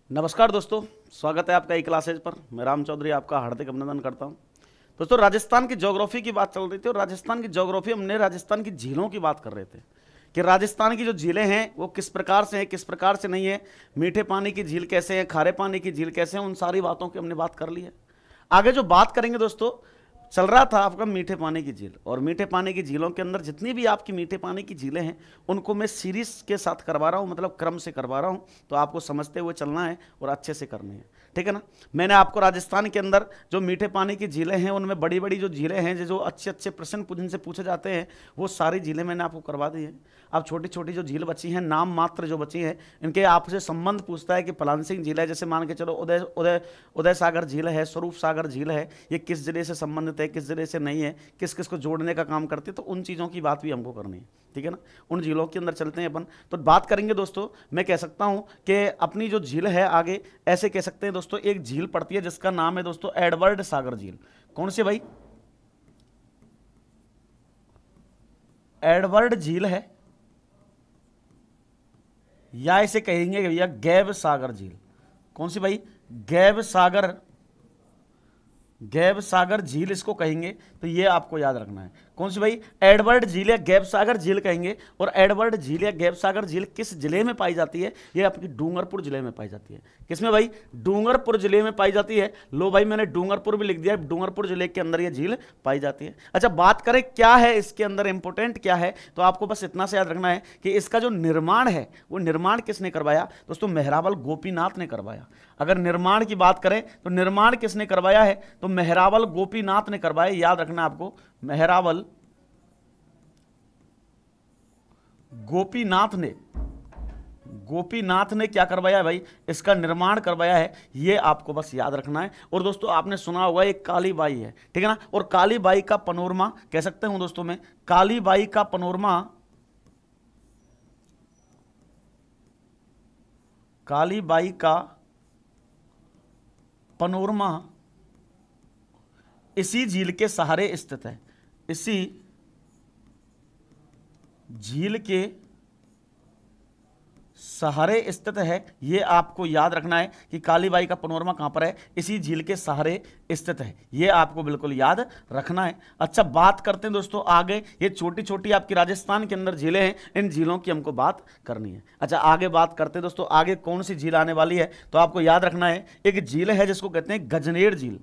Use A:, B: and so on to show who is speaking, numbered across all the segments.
A: नमस्कार दोस्तों, स्वागत है आपका ई क्लासेज पर। मैं राम चौधरी आपका हार्दिक अभिनंदन करता हूं। दोस्तों, राजस्थान की ज्योग्राफी की बात चल रही थी और राजस्थान की ज्योग्राफी हमने राजस्थान की झीलों की बात कर रहे थे कि राजस्थान की जो झीलें हैं वो किस प्रकार से हैं, किस प्रकार से नहीं है, मीठे पानी की झील कैसे है, खारे पानी की झील कैसे है, उन सारी बातों की हमने बात कर ली है। आगे जो बात करेंगे दोस्तों, चल रहा था आपका मीठे पानी की झील, और मीठे पानी की झीलों के अंदर जितनी भी आपकी मीठे पानी की झीलें हैं उनको मैं सीरीज के साथ करवा रहा हूं, मतलब क्रम से करवा रहा हूं, तो आपको समझते हुए चलना है और अच्छे से करनी है, ठीक है ना। मैंने आपको राजस्थान के अंदर जो मीठे पानी की झीलें हैं उनमें बड़ी बड़ी जो झीलें हैं, जो अच्छे अच्छे प्रश्न जिनसे पूछे जाते हैं, वो सारी झीलें मैंने आपको करवा दी हैं। अब छोटी छोटी जो झील बची हैं, नाम मात्र जो बची हैं, इनके आपसे संबंध पूछता है कि फलान सिंह झील है, जैसे मान के चलो उदय उदय उदय सागर झील है, स्वरूप सागर झील है, ये किस जिले से संबंधित है, किस जिले से नहीं है, किस किस को जोड़ने का काम करती है, तो उन चीज़ों की बात भी हमको करनी है, ठीक है ना। उन झीलों के अंदर चलते हैं अपन, तो बात करेंगे दोस्तों। मैं कह सकता हूं कि अपनी जो झील है आगे ऐसे कह सकते हैं दोस्तों, एक झील पड़ती है जिसका नाम है दोस्तों एडवर्ड सागर झील। कौन सी भाई? एडवर्ड झील है, या इसे कहेंगे भैया गैब सागर झील। कौन सी भाई? गैब सागर झील इसको कहेंगे, तो ये आपको याद रखना है। कौन सी भाई? एडवर्ड झील या गैब सागर झील कहेंगे। और एडवर्ड झील या गैब सागर झील किस जिले में पाई जाती है? ये आपकी डूंगरपुर जिले में पाई जाती है। किसमें भाई? डूंगरपुर जिले में पाई जाती है। लो भाई, मैंने डूंगरपुर भी लिख दिया, डूंगरपुर जिले के अंदर ये झील पाई जाती है। अच्छा, बात करें क्या है इसके अंदर, इंपोर्टेंट क्या है, तो आपको बस इतना से याद रखना है कि इसका जो निर्माण है वो निर्माण किसने करवाया दोस्तों? मेहरावल गोपीनाथ ने करवाया। अगर निर्माण की बात करें तो निर्माण किसने करवाया है? तो मेहरावल गोपीनाथ ने करवाया। याद रखना आपको, मेहरावल गोपीनाथ ने क्या करवाया है भाई? इसका निर्माण करवाया है। ये आपको बस याद रखना है। और दोस्तों, आपने सुना होगा एक कालीबाई है, ठीक है ना। और कालीबाई का पनोरमा कह सकते हूं दोस्तों मैं, कालीबाई का पनोरमा, कालीबाई का पनोरमा इसी झील के सहारे स्थित है। इसी झील के सहारे स्थित है। ये आपको याद रखना है कि कालीबाई का पनोरमा कहां पर है? इसी झील के सहारे स्थित है। ये आपको बिल्कुल याद रखना है। अच्छा, बात करते हैं दोस्तों आगे। ये छोटी छोटी आपकी राजस्थान के अंदर झीलें हैं, इन झीलों की हमको बात करनी है। अच्छा, आगे बात करते हैं दोस्तों, आगे कौन सी झील आने वाली है, तो आपको याद रखना है एक झील है जिसको कहते हैं गजनेर झील।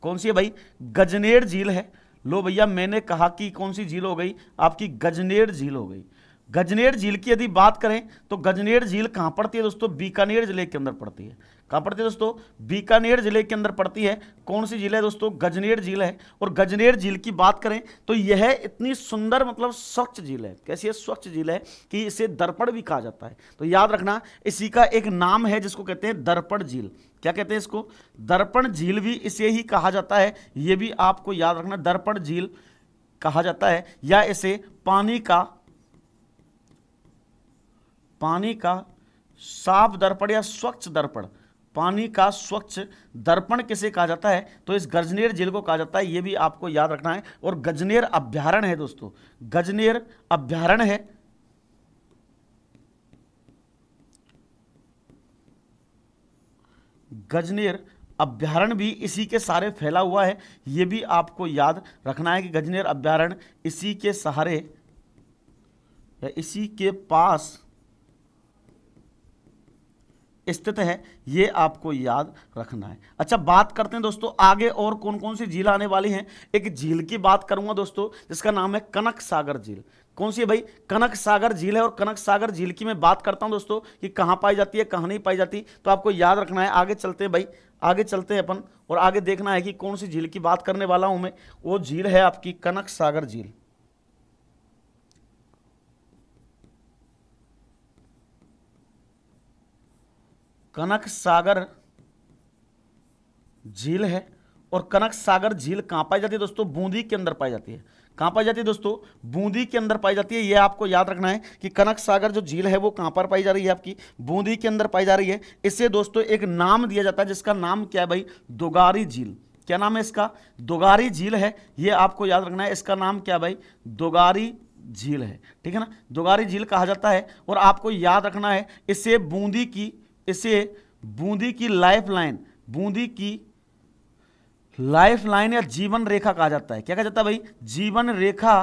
A: कौन सी है भाई? गजनेर झील है। लो भैया, मैंने कहा कि कौन सी झील हो गई? आपकी गजनेर झील हो गई। गजनेर झील की यदि बात करें तो गजनेर झील कहां पड़ती है दोस्तों? बीकानेर जिले के अंदर पड़ती है। कहां पड़ती है दोस्तों? बीकानेर जिले के अंदर पड़ती है। कौन सी झील है दोस्तों? गजनेर झील है। और गजनेर झील की बात करें तो यह इतनी सुंदर, मतलब स्वच्छ झील है। कैसी है? स्वच्छ झील है कि इसे दर्पण भी कहा जाता है। तो याद रखना, इसी का एक नाम है जिसको कहते हैं दर्पण झील। क्या कहते हैं इसको? दर्पण झील भी इसे ही कहा जाता है। यह भी आपको याद रखना, दर्पण झील कहा जाता है, या इसे पानी का साफ दर्पण या स्वच्छ दर्पण, पानी का स्वच्छ दर्पण किसे कहा जाता है? तो इस गजनेर झील को कहा जाता है। यह भी आपको याद रखना है। और गजनेर अभ्यारण्य है दोस्तों, गजनेर अभ्यारण्य है। गजनेर अभ्यारण्य भी इसी के सहारे फैला हुआ है। यह भी आपको याद रखना है कि गजनेर अभ्यारण्य इसी के सहारे या इसी के पास स्थित है। ये आपको याद रखना है। अच्छा, बात करते हैं दोस्तों आगे और कौन कौन सी झील आने वाली हैं। एक झील की बात करूंगा दोस्तों जिसका नाम है कनक सागर झील। कौन सी है भाई? कनक सागर झील है। और कनक सागर झील की मैं बात करता हूं दोस्तों कि कहां पाई जाती है, कहां नहीं पाई जाती, तो आपको याद रखना है। आगे चलते हैं भाई, आगे चलते हैं अपन, और आगे देखना है कि कौन सी झील की बात करने वाला हूं मैं। वो झील है आपकी कनक सागर झील। कनक सागर झील है। और कनक सागर झील कहां पाई जाती है दोस्तों? बूंदी के अंदर पाई जाती है। कहां पाई जाती है दोस्तों? बूंदी के अंदर पाई जाती है। यह आपको याद रखना है कि कनक सागर जो झील है वो कहां पर पाई जा रही है? आपकी बूंदी के अंदर पाई जा रही है। इससे दोस्तों एक नाम दिया जाता है जिसका नाम क्या है भाई? दोगारी झील। क्या नाम है इसका? दोगारी झील है। यह आपको याद रखना है। इसका नाम क्या भाई? दोगारी झील है, ठीक है ना। दोगारी झील कहा जाता है। और आपको याद रखना है इसे बूंदी की लाइफ लाइन, बूंदी की लाइफ लाइन या जीवन रेखा कहा जाता है। क्या कहा जाता है भाई? जीवन रेखा,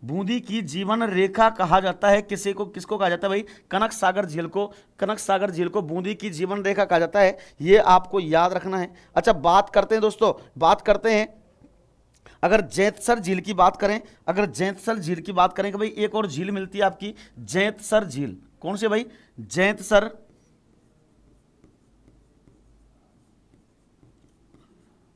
A: बूंदी की जीवन रेखा कहा जाता है। किसी को, किसको कहा जाता है भाई? कनक सागर झील को, कनक सागर झील को बूंदी की जीवन रेखा कहा जाता है। ये आपको याद रखना है। अच्छा, बात करते हैं दोस्तों, बात करते हैं अगर जैतसर झील की बात करें, अगर जैतसर झील की बात करें कि भाई एक और झील मिलती है आपकी जैतसर झील। कौन सी भाई? जैतसर,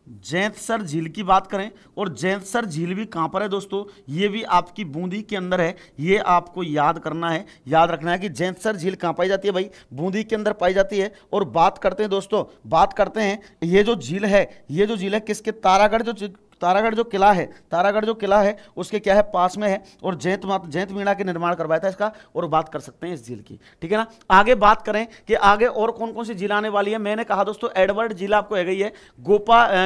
A: जैतसर झील की बात करें, और जैतसर झील भी कहां पर है दोस्तों? ये भी आपकी बूंदी के अंदर है। ये आपको याद करना है, याद रखना है कि जैतसर झील कहां पाई जाती है भाई? बूंदी के अंदर पाई जाती है। और बात करते हैं दोस्तों, बात करते हैं ये जो झील है, ये जो झील है किसके? तारागढ़ जो किला है, तारागढ़ जो किला है उसके क्या है? पास में है। और जैत मीणा के निर्माण करवाया था इसका। और बात कर सकते हैं इस झील की, ठीक है ना। आगे बात करें कि आगे और कौन कौन सी झील आने वाली है। मैंने कहा दोस्तों एडवर्ड झील आपको है गई है,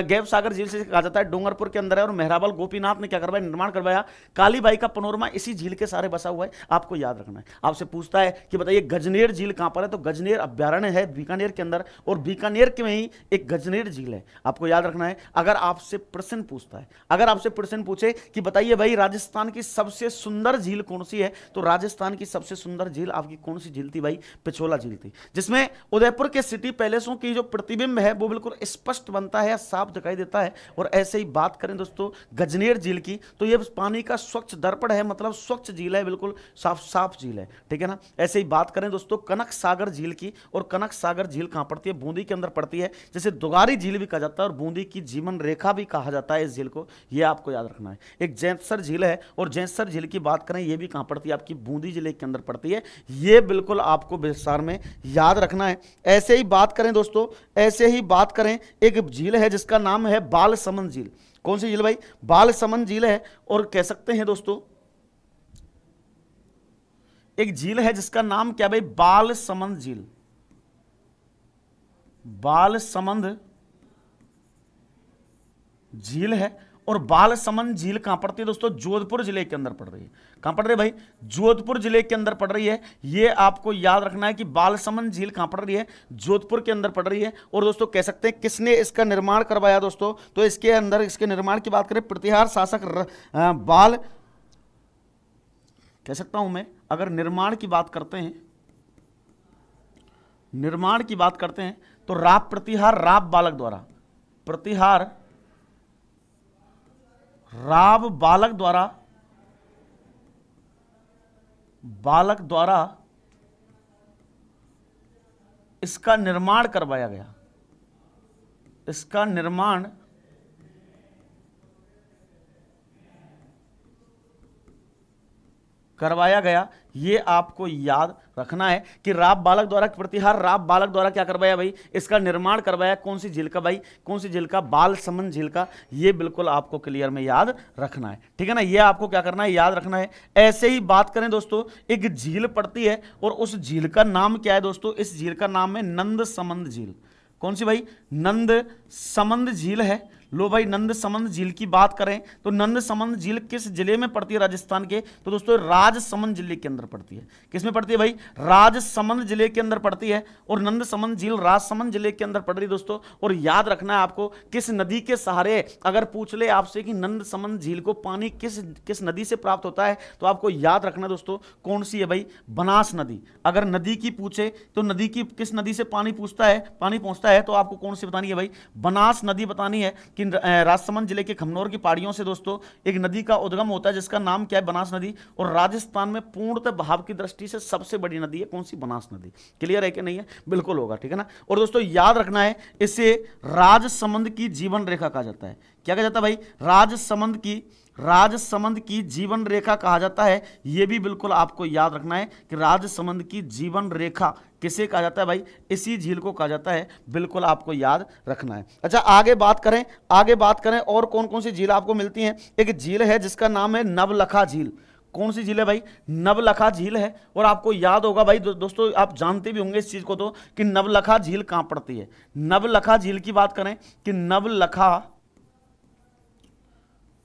A: गैब सागर झील से कहा जाता है, डूंगरपुर के अंदर है। और मेहराबल गोपीनाथ ने क्या करवाया? निर्माण करवाया। कालीबाई का पनोरमा इसी झील के सारे बसा हुआ है, आपको याद रखना है। आपसे पूछता है कि बताइए गजनेर झील कहां पर है, तो गजनेर अभ्यारण्य है बीकानेर के अंदर, और बीकानेर के में ही एक गजनेर झील है, आपको याद रखना है। अगर आपसे प्रश्न पूछता है, अगर आपसे प्रश्न पूछे कि बताइए भाई राजस्थान की सबसे सुंदर झील कौन सी है, तो राजस्थान की सबसे सुंदर झील आपकी कौन सी झील थी भाई? पिछोला झील थी, जिसमें उदयपुर के सिटी पैलेसों की जो प्रतिबिंब है वो बिल्कुल स्पष्ट बनता है, साफ दिखाई देता है। और ऐसे ही बात करें दोस्तों गजनेर झील की, तो ये पानी का स्वच्छ दर्पण है, मतलब स्वच्छ झील है, बिल्कुल साफ साफ झील है, ठीक है ना। ऐसे ही बात करें दोस्तों कनक सागर झील की, और कनक सागर झील कहां पड़ती है? बूंदी के अंदर पड़ती है, जैसे दुगारी झील भी कहा जाता है और बूंदी की जीवन रेखा भी कहा जाता है इस झील को, ये आपको याद रखना है। एक जैतसर झील है, और जैतसर झील की बात करें ये भी कहां पड़ती है? आपकी बूंदी जिले के अंदर पड़ती है। ये बिल्कुल आपको विस्तार में याद रखना है। ऐसे ही बात करें दोस्तों, ऐसे ही बात करें, एक झील है जिसका नाम है बालसमंद झील। कौन सी झील भाई? बालसमंद झील है। और कह सकते हैं दोस्तों एक झील है जिसका नाम क्या भाई? बालसमंद झील, बालसमंद झील है। और बालसमंद झील कहां पड़ती है दोस्तों? जोधपुर जिले के अंदर पड़ रही है। कहां पड़ रही है भाई? जोधपुर जिले के अंदर पड़ रही है। ये आपको याद रखना है कि बालसमंद झील कहां पड़ रही है? जोधपुर के अंदर पड़ रही है। और दोस्तों कह सकते हैं किसने इसका निर्माण करवाया दोस्तों? तो इसके अंदर, इसके निर्माण की बात करें, प्रतिहार शासक बाल, कह सकता हूं मैं, अगर निर्माण की बात करते हैं, निर्माण की बात करते हैं तो प्रतिहार राव बालक द्वारा, प्रतिहार राव बालक द्वारा इसका निर्माण करवाया गया, इसका निर्माण करवाया गया। ये आपको याद रखना है कि राव बालक द्वारा, प्रतिहार राव बालक द्वारा क्या करवाया भाई? इसका निर्माण करवाया। कौन सी झील का भाई? कौन सी झील का? बालसमंद झील का। ये बिल्कुल आपको क्लियर में याद रखना है, ठीक है ना। ये आपको क्या करना है? याद रखना है। ऐसे ही बात करें दोस्तों, एक झील पड़ती है और उस झील का नाम क्या है दोस्तों? इस झील का नाम है नंदसमंद झील। कौन सी भाई? नंदसमंद झील है। लो भाई, नंदसमंद झील की बात करें तो नंदसमंद झील किस जिले में पड़ती है राजस्थान के? तो दोस्तों राजसमंद जिले के अंदर पड़ती है। किस में पड़ती है भाई? राजसमंद जिले के अंदर पड़ती है। और नंदसमंद झील राजसमंद जिले के अंदर पड़ रही है दोस्तों। और याद रखना है आपको, किस नदी के सहारे, अगर पूछ ले आपसे कि नंदसमंद झील को पानी किस नदी से प्राप्त होता है, तो आपको याद रखना दोस्तों कौन सी है भाई? बनास नदी। अगर नदी की पूछे तो नदी की, किस नदी से पानी पहुंचता है, तो आपको कौन सी बतानी है भाई? बनास नदी बतानी है। कि राजसमंद जिले के खमनोर की पहाड़ियों से दोस्तों एक नदी का उद्गम होता है जिसका नाम क्या है? बनास नदी। और राजस्थान में पूर्णतः बहाव की दृष्टि से सबसे बड़ी नदी है कौन सी? बनास नदी। क्लियर है कि नहीं है? बिल्कुल होगा, ठीक है ना। और दोस्तों याद रखना है, इसे राजसमंद की जीवन रेखा कहा जाता है। क्या कहा जाता है भाई? राजसमंद की जीवन रेखा कहा जाता है। यह भी बिल्कुल आपको याद रखना है कि राजसमंद की जीवन रेखा किसे कहा जाता है भाई? इसी झील को कहा जाता है, बिल्कुल आपको याद रखना है। अच्छा, आगे बात करें और कौन कौन सी झील आपको मिलती हैं। एक झील है जिसका नाम है नवलखा झील। कौन सी झील है भाई? नवलखा झील है। और आपको याद होगा भाई दोस्तों, आप जानते भी होंगे इस चीज को तो, कि नवलखा झील कहां पड़ती है। नवलखा झील की बात करें कि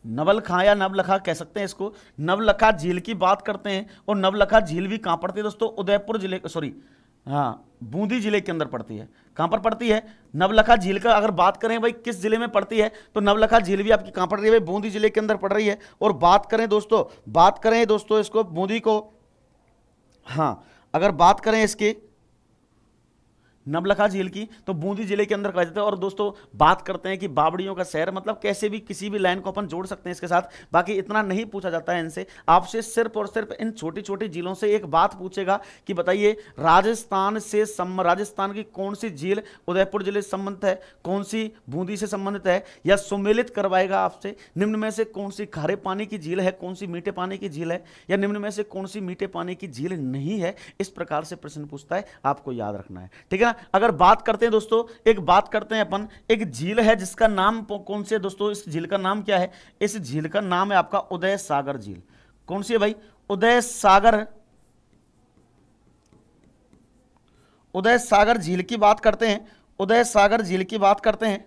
A: नवलखा या नवलखा कह सकते हैं इसको, नवलखा झील की बात करते हैं। और नवलखा झील भी कहां पड़ती है दोस्तों? उदयपुर जिले, सॉरी, हाँ, बूंदी जिले के अंदर पड़ती है। कहां पर पड़ती है? नवलखा झील का अगर बात करें भाई किस जिले में पड़ती है, तो नवलखा झील भी आपकी कहां पड़ रही है भाई? बूंदी जिले के अंदर पड़ रही है। और बात करें दोस्तों इसको बूंदी को, हाँ, अगर बात करें इसके नवलखा झील की, तो बूंदी जिले के अंदर कहा जाता है। और दोस्तों बात करते हैं कि बावड़ियों का शहर, मतलब कैसे भी किसी भी लाइन को अपन जोड़ सकते हैं इसके साथ। बाकी इतना नहीं पूछा जाता है इनसे, आपसे सिर्फ और सिर्फ इन छोटी छोटी झीलों से एक बात पूछेगा कि बताइए राजस्थान की कौन सी झील उदयपुर जिले से संबंधित है, कौन सी बूंदी से संबंधित है, या सुमेलित करवाएगा आपसे निम्न में से कौन सी खारे पानी की झील है, कौन सी मीठे पानी की झील है, या निम्न में से कौन सी मीठे पानी की झील नहीं है। इस प्रकार से प्रश्न पूछता है, आपको याद रखना है, ठीक है ना। अगर बात करते हैं दोस्तों, एक बात करते हैं अपन, एक झील है जिसका नाम कौन सी है दोस्तों? इस झील का नाम क्या है? इस झील का नाम है आपका उदय सागर झील। कौन सी है भाई? उदय सागर झील की बात करते हैं। उदय सागर झील की बात करते हैं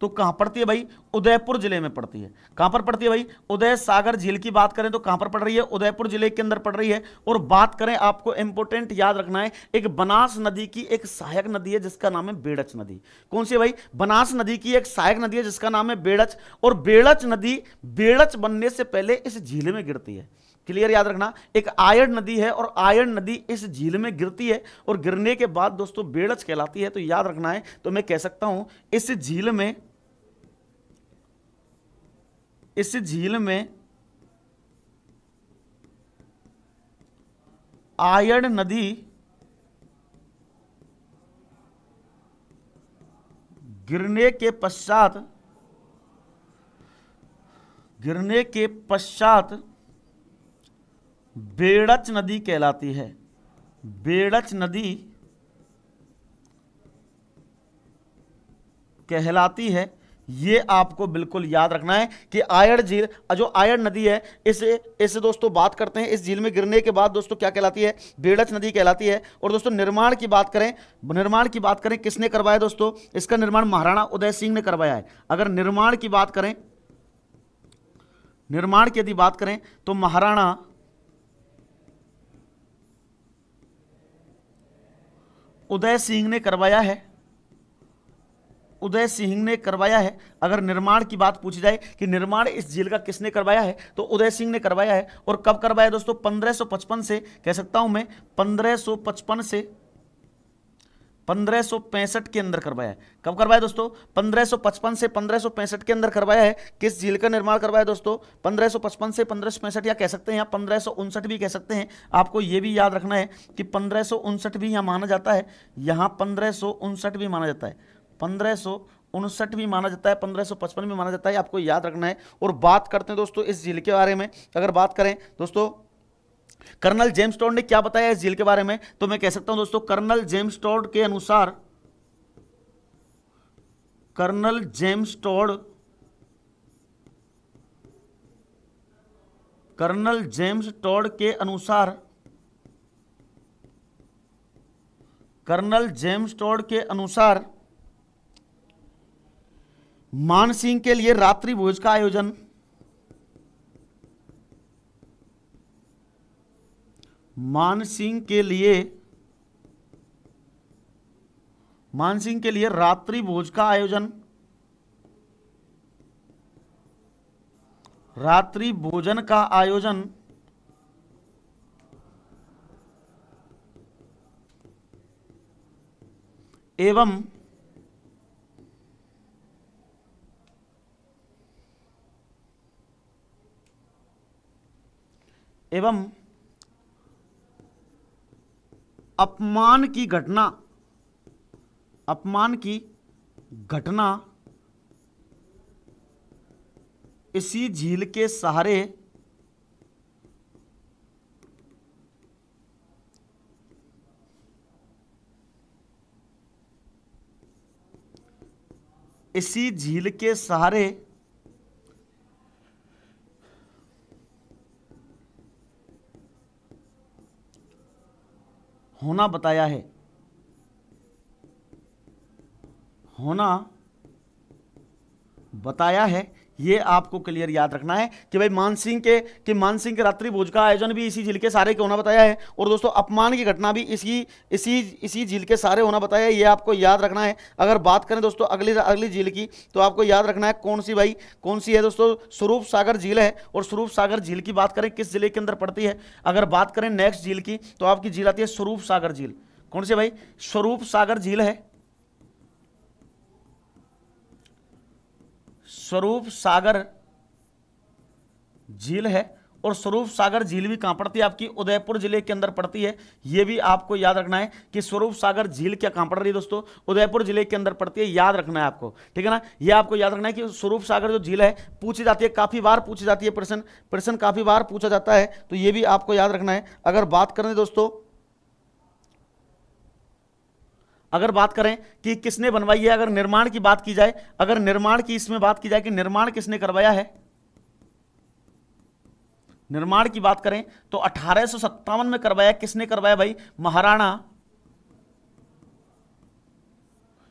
A: तो कहां पड़ती है भाई? उदयपुर जिले में पड़ती है। कहां पर पड़ती है भाई? उदय सागर झील की बात करें तो कहां पर पड़ रही है? उदयपुर जिले के अंदर पड़ रही है। और बात करें, आपको इंपोर्टेंट याद रखना है, एक बनास नदी की एक सहायक नदी है जिसका नाम है बेड़च नदी। कौन सी है भाई? बनास नदी की एक सहायक नदी है जिसका नाम है बेड़च। और बेड़च नदी बेड़च बनने से पहले इस झील में गिरती है। क्लियर, याद रखना, एक आयड़ नदी है और आयड़ नदी इस झील में गिरती है और गिरने के बाद दोस्तों बेड़च कहलाती है। तो याद रखना है, तो मैं कह सकता हूं इस झील में आयड़ नदी गिरने के पश्चात बेड़च नदी कहलाती है। बेड़च नदी कहलाती है। ये आपको बिल्कुल याद रखना है कि आयड़ झील, जो आयड़ नदी है, इसे दोस्तों बात करते हैं, इस झील में गिरने के बाद दोस्तों क्या कहलाती है? बेड़च नदी कहलाती है। और दोस्तों निर्माण की बात करें, किसने करवाया दोस्तों? इसका निर्माण महाराणा उदय सिंह ने करवाया है। अगर निर्माण की यदि बात करें तो महाराणा उदय सिंह ने करवाया है। अगर निर्माण की बात पूछी जाए कि निर्माण इस झील का किसने करवाया है, तो उदय सिंह ने करवाया है। और कब करवाया दोस्तों? 1555 से, कह सकता हूं मैं 1555 से 1565 के अंदर करवाया है। कब करवाया दोस्तों? 1555 से 1565 के अंदर करवाया है। किस झील का निर्माण करवाया दोस्तों? 1555 से 1565, या कह सकते हैं 1559 भी कह सकते हैं। आपको यह भी याद रखना है कि 1559 भी यहां माना जाता है, यहां 1559 भी माना जाता है, 1559 भी माना जाता है, 1555 भी माना जाता है। आपको याद रखना है। और बात करते हैं दोस्तों इस झील के बारे में, अगर बात करें दोस्तों कर्नल जेम्स टोड ने क्या बताया इस झील के बारे में, तो मैं कह सकता हूं दोस्तों कर्नल जेम्स टोड के अनुसार मानसिंह के लिए रात्रि भोज का आयोजन मानसिंह के लिए रात्रि भोज का आयोजन, रात्रि भोजन का आयोजन एवं अपमान की घटना इसी झील के सहारे होना बताया है। ये आपको क्लियर याद रखना है कि भाई मानसिंह के रात्रि भोज का आयोजन भी इसी झील के सारे के होना बताया है। और दोस्तों अपमान की घटना भी इसी झील के सारे होना बताया है, ये आपको याद रखना है। अगर बात करें दोस्तों अगली झील की, तो आपको याद रखना है कौन सी भाई, कौन सी है दोस्तों, स्वरूप सागर झील है। और स्वरूप सागर झील की बात करें किस जिले के अंदर पड़ती है, अगर बात करें नेक्स्ट झील की, तो आपकी झील आती है स्वरूप सागर झील। कौन सी भाई, स्वरूप सागर झील है, स्वरूप सागर झील है। और स्वरूप सागर झील भी कहां पड़ती है, आपकी उदयपुर जिले के अंदर पड़ती है। यह भी आपको याद रखना है कि स्वरूप सागर झील क्या कहां पड़ रही है दोस्तों, उदयपुर जिले के अंदर पड़ती है, याद रखना है आपको, ठीक है ना। यह आपको याद रखना है कि स्वरूप सागर जो झील है पूछी जाती है, काफी बार पूछी जाती है, प्रश्न काफी बार पूछा जाता है, तो यह भी आपको याद रखना है। अगर बात करें कि किसने बनवाई है, अगर निर्माण की बात की जाए, अगर निर्माण की इसमें बात की जाए कि निर्माण किसने करवाया है, निर्माण की बात करें तो 1857 में करवाया, किसने करवाया भाई, महाराणा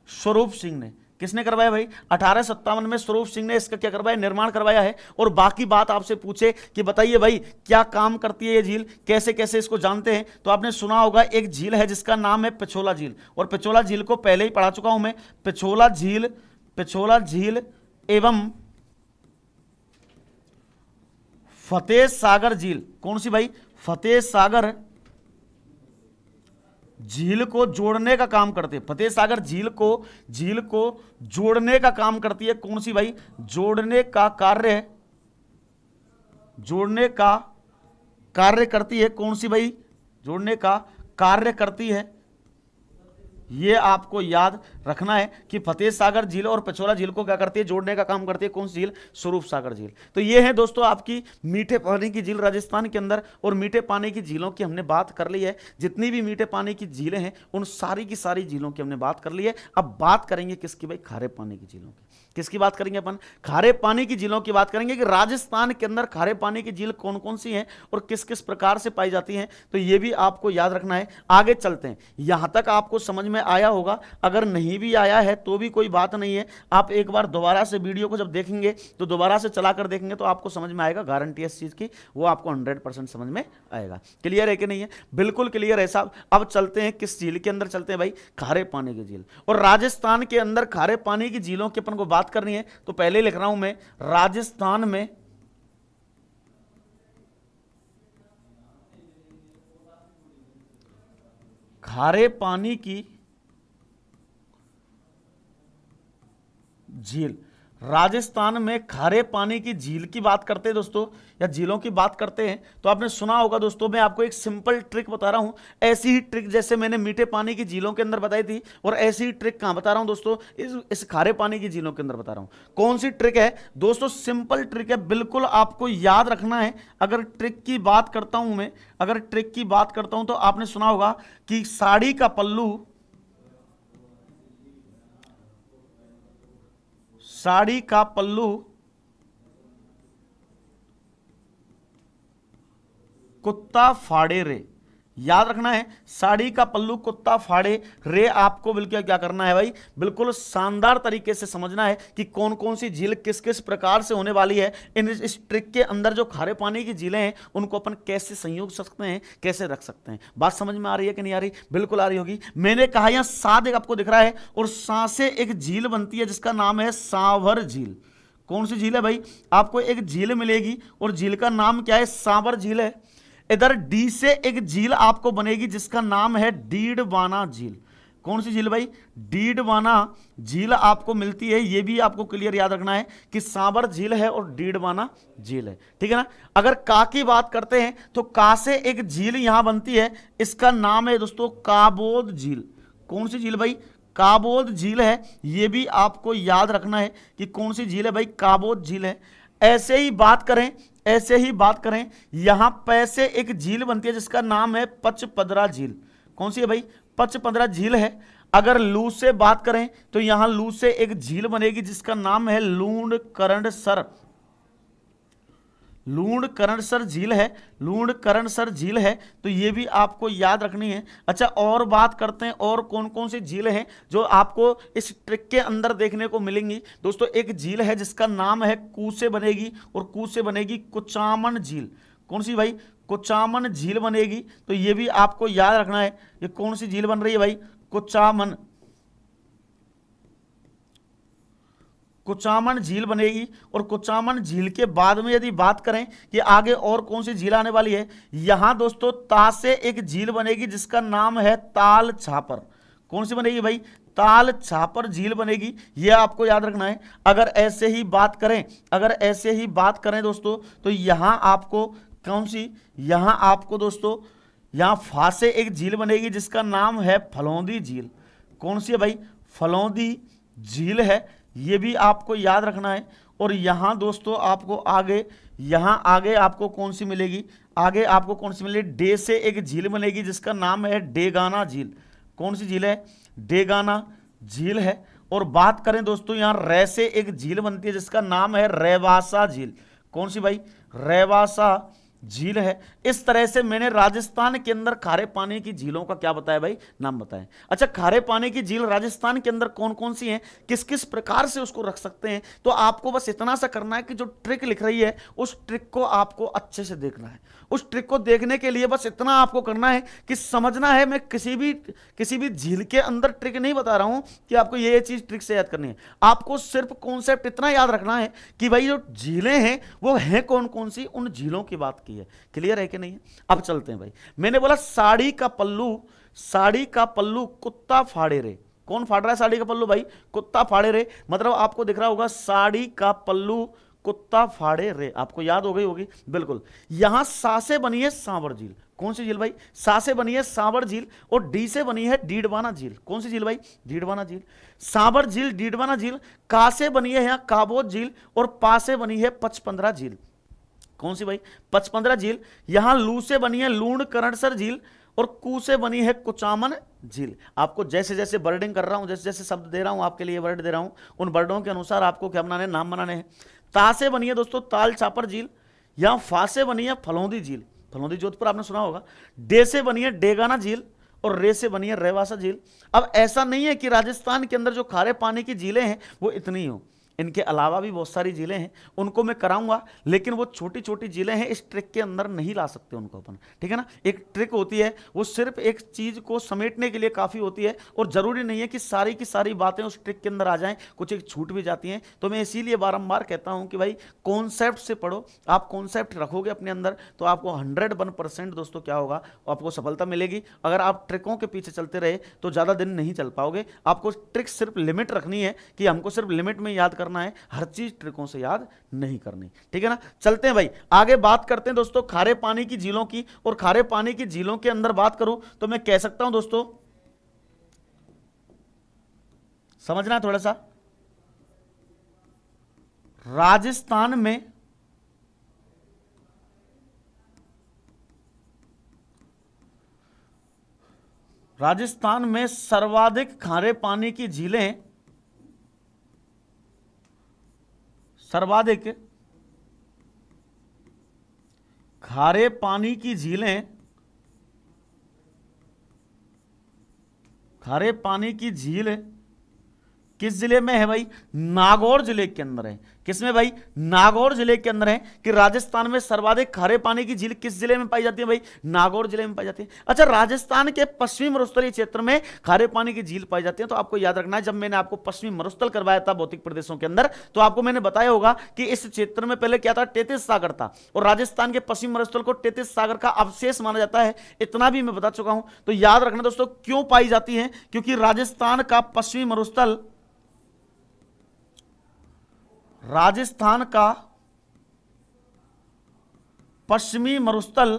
A: स्वरूप सिंह ने। किसने करवाया भाई, 1857 में स्वरूप सिंह ने इसका क्या करवाया, निर्माण करवाया है। और बाकी बात आपसे पूछे कि बताइए भाई क्या काम करती है ये झील, कैसे कैसे इसको जानते हैं, तो आपने सुना होगा एक झील है जिसका नाम है पिछोला झील। और पिछोला झील को पहले ही पढ़ा चुका हूं मैं। पिछोला झील एवं फतेह सागर झील, कौन सी भाई, फतेह सागर झील को जोड़ने का काम करते हैं। फतेह सागर झील को जोड़ने का काम करती है, कौन सी भाई, जोड़ने का कार्य करती है, कौन सी भाई, जोड़ने का कार्य करती है। ये आपको याद रखना है कि फतेह सागर झील और पिछोला झील को क्या करती है, जोड़ने का काम करती है, कौन सी झील, स्वरूप सागर झील। तो ये है दोस्तों आपकी मीठे पानी की झील राजस्थान के अंदर। और मीठे पानी की झीलों की हमने बात कर ली है, जितनी भी मीठे पानी की झीलें हैं उन सारी की सारी झीलों की हमने बात कर ली है। अब बात करेंगे किसकी भाई, खारे पानी की झीलों की। किसकी बात करेंगे अपन, खारे पानी की झीलों की बात करेंगे कि राजस्थान के अंदर खारे पानी की झील कौन कौन सी हैं और किस किस प्रकार से पाई जाती हैं, तो ये भी आपको याद रखना है। आगे चलते हैं, यहां तक आपको समझ में आया होगा, अगर नहीं भी आया है तो भी कोई बात नहीं है। आप एक बार दोबारा से वीडियो को जब देखेंगे तो दोबारा से चलाकर देखेंगे तो आपको समझ में आएगा, गारंटी है इस चीज की, वो आपको 100% समझ में आएगा। क्लियर है कि नहीं है, बिल्कुल क्लियर है साहब। अब चलते हैं किस झील के अंदर, चलते हैं भाई खारे पानी की झील। और राजस्थान के अंदर खारे पानी की झीलों की अपन को बात करनी है, तो पहले लिख रहा हूं मैं, राजस्थान में खारे पानी की झील। राजस्थान में खारे पानी की झील की बात करते हैं दोस्तों, या झीलों की बात करते हैं, तो आपने सुना होगा दोस्तों, मैं आपको एक सिंपल ट्रिक बता रहा हूं। ऐसी ही ट्रिक जैसे मैंने मीठे पानी की झीलों के अंदर बताई थी, और ऐसी ही ट्रिक कहां बता रहा हूं दोस्तों, इस खारे पानी की झीलों के अंदर बता रहा हूं। कौन सी ट्रिक है दोस्तों, सिंपल ट्रिक है, बिल्कुल आपको याद रखना है। अगर ट्रिक की बात करता हूं मैं, अगर ट्रिक की बात करता हूं तो आपने सुना होगा कि साड़ी का पल्लू कुत्ता फाड़े रे। याद रखना है, साड़ी का पल्लू कुत्ता फाड़े रे। आपको बिल्कुल क्या करना है भाई, बिल्कुल शानदार तरीके से समझना है कि कौन कौन सी झील किस किस प्रकार से होने वाली है। इस ट्रिक के अंदर जो खारे पानी की झीलें हैं उनको अपन कैसे संयोग सकते हैं, कैसे रख सकते हैं। बात समझ में आ रही है कि नहीं आ रही, बिल्कुल आ रही होगी। मैंने कहा यहां साथ एक आपको दिख रहा है, और सा से एक झील बनती है जिसका नाम है सांभर झील। कौन सी झील है भाई, आपको एक झील मिलेगी और झील का नाम क्या है, सांभर झील है। इधर डी से एक झील आपको बनेगी जिसका नाम है डीडवाना झील। कौन सी झील भाई, डीडवाना झील आपको मिलती है। यह भी आपको क्लियर याद रखना है कि सांभर झील है और डीडवाना झील है, ठीक है ना। अगर का की बात करते हैं तो का से एक झील यहां बनती है, इसका नाम है दोस्तों काबोद झील। कौन सी झील भाई, काबोद झील है। यह भी आपको याद रखना है कि कौन सी झील है भाई, काबोद झील है। ऐसे ही बात करें यहां पैसे एक झील बनती है जिसका नाम है पचपदरा झील। कौन सी है भाई, पचपदरा झील है। अगर लू से बात करें तो यहां लू से एक झील बनेगी जिसका नाम है लूंड करंड सर। लूणकरणसर झील है, लूणकरणसर झील है, तो ये भी आपको याद रखनी है। अच्छा, और बात करते हैं और कौन कौन सी झीलें हैं जो आपको इस ट्रिक के अंदर देखने को मिलेंगी। दोस्तों एक झील है जिसका नाम है कू से बनेगी, और कू से बनेगी कुचामन झील। कौन सी भाई? कुचामन झील बनेगी, तो ये भी आपको याद रखना है। ये कौन सी झील बन रही है भाई? कुचामन, कुचामन झील बनेगी। और कुचामन झील के बाद में यदि बात करें कि आगे और कौन सी झील आने वाली है, यहां दोस्तों ता से एक झील बनेगी जिसका नाम है ताल छापर। कौन सी बनेगी भाई? ताल छापर झील बनेगी, यह आपको याद रखना है। अगर ऐसे ही बात करें, अगर ऐसे ही बात करें दोस्तों, तो यहां आपको कौन सी, यहां आपको दोस्तों यहां फा से एक झील बनेगी जिसका नाम है फलौदी झील। कौन सी है भाई? फलौदी झील है, ये भी आपको याद रखना है। और यहां दोस्तों आपको आगे, यहां आगे आपको कौन सी मिलेगी? आगे आपको कौन सी मिलेगी? डे से एक झील बनेगी जिसका नाम है डेगाना झील। कौन सी झील है? डेगाना झील है। और बात करें दोस्तों यहां रे से एक झील बनती है जिसका नाम है रेवासा झील। कौन सी भाई? रेवासा झील है। इस तरह से मैंने राजस्थान के अंदर खारे पानी की झीलों का क्या बताया भाई? नाम बताएं। अच्छा, खारे पानी की झील राजस्थान के अंदर कौन कौन सी हैं, किस किस प्रकार से उसको रख सकते हैं, तो आपको बस इतना सा करना है कि जो ट्रिक लिख रही है उस ट्रिक को आपको अच्छे से देखना है। उस ट्रिक को देखने के लिए बस इतना आपको करना है कि समझना है, मैं किसी भी झील के अंदर ट्रिक नहीं बता रहा हूं कि आपको ये चीज ट्रिक से याद करनी है। आपको सिर्फ कॉन्सेप्ट इतना याद रखना है कि भाई जो झीलें हैं वो हैं कौन कौन सी, उन झीलों की बात की है। क्लियर है कि नहीं है? अब चलते हैं भाई। मैंने बोला साड़ी का पल्लू, साड़ी का पल्लू कुत्ता फाड़े रे। कौन फाड़ रहा है साड़ी का पल्लू भाई? कुत्ता फाड़े रे। मतलब आपको दिख रहा होगा साड़ी का पल्लू कुत्ता फाड़े रे, आपको याद हो गई होगी बिल्कुल। यहां सा से बनी है सांबर झील। कौन सी झील भाई? सा से बनी है सांबर झील, और डी से बनी है डीडवाना झील। कौन सी झील भाई? डीडवाना झील। सांबर झील, डीडवाना झील। का से बनी है यहां काबोज झील, और पा से बनी है 55 झील। कौन सी भाई? 55 झील। यहां लू से बनी है लूणकरणसर झील, और कू से बनी है कुचामन झील। आपको जैसे जैसे वर्डिंग कर रहा हूं, जैसे जैसे शब्द दे रहा हूं, आपके लिए वर्ड दे रहा हूं, उन वर्डों के अनुसार आपको क्या बनाने, नाम बनाने हैं। ता से बनी है दोस्तों ताल छापर झील। यहां फा से बनी है फलौदी झील, फलौदी जोधपुर आपने सुना होगा। डे से बनी है डेगाना झील, और रे से बनी है रेवासा झील। अब ऐसा नहीं है कि राजस्थान के अंदर जो खारे पानी की झीलें हैं वो इतनी हो, इनके अलावा भी बहुत सारी झीलें हैं, उनको मैं कराऊंगा, लेकिन वो छोटी छोटी झीलें हैं, इस ट्रिक के अंदर नहीं ला सकते उनको अपन, ठीक है ना। एक ट्रिक होती है वो सिर्फ एक चीज को समेटने के लिए काफी होती है, और जरूरी नहीं है कि सारी की सारी बातें उस ट्रिक के अंदर आ जाएं, कुछ एक छूट भी जाती हैं। तो मैं इसीलिए बारंबार कहता हूं कि भाई कॉन्सेप्ट से पढ़ो। आप कॉन्सेप्ट रखोगे अपने अंदर तो आपको 101% दोस्तों क्या होगा, आपको सफलता मिलेगी। अगर आप ट्रिकों के पीछे चलते रहे तो ज्यादा दिन नहीं चल पाओगे। आपको ट्रिक सिर्फ लिमिट रखनी है कि हमको सिर्फ लिमिट में याद करना है, हर चीज ट्रिकों से याद नहीं करनी, ठीक है ना। चलते हैं भाई आगे, बात करते हैं दोस्तों खारे पानी की झीलों की। और खारे पानी की झीलों के अंदर बात करूं तो मैं कह सकता हूं दोस्तों, समझना थोड़ा सा, राजस्थान में सर्वाधिक खारे पानी की झीलें, सर्वाधिक खारे पानी की झीलें, खारे पानी की झील किस जिले में है भाई? नागौर जिले के अंदर है। किसमें भाई? नागौर जिले के अंदर है। कि राजस्थान में सर्वाधिक खारे पानी की झील किस जिले में पाई जाती है भाई? नागौर जिले में पाई जाती है। अच्छा, राजस्थान के पश्चिमी मरुस्थलीय क्षेत्र में खारे पानी की झील पाई जाती है। तो आपको याद रखना है, जब मैंने आपको पश्चिमी मरुस्थल करवाया था भौतिक प्रदेशों के अंदर, तो आपको मैंने बताया होगा कि इस क्षेत्र में पहले क्या था? टेथिस सागर था, और राजस्थान के पश्चिमी मरुस्थल को टेथिस सागर का अवशेष माना जाता है। इतना भी मैं बता चुका हूं। तो याद रखना दोस्तों, क्यों पाई जाती है? क्योंकि राजस्थान का पश्चिमी मरुस्थल, राजस्थान का पश्चिमी मरुस्थल,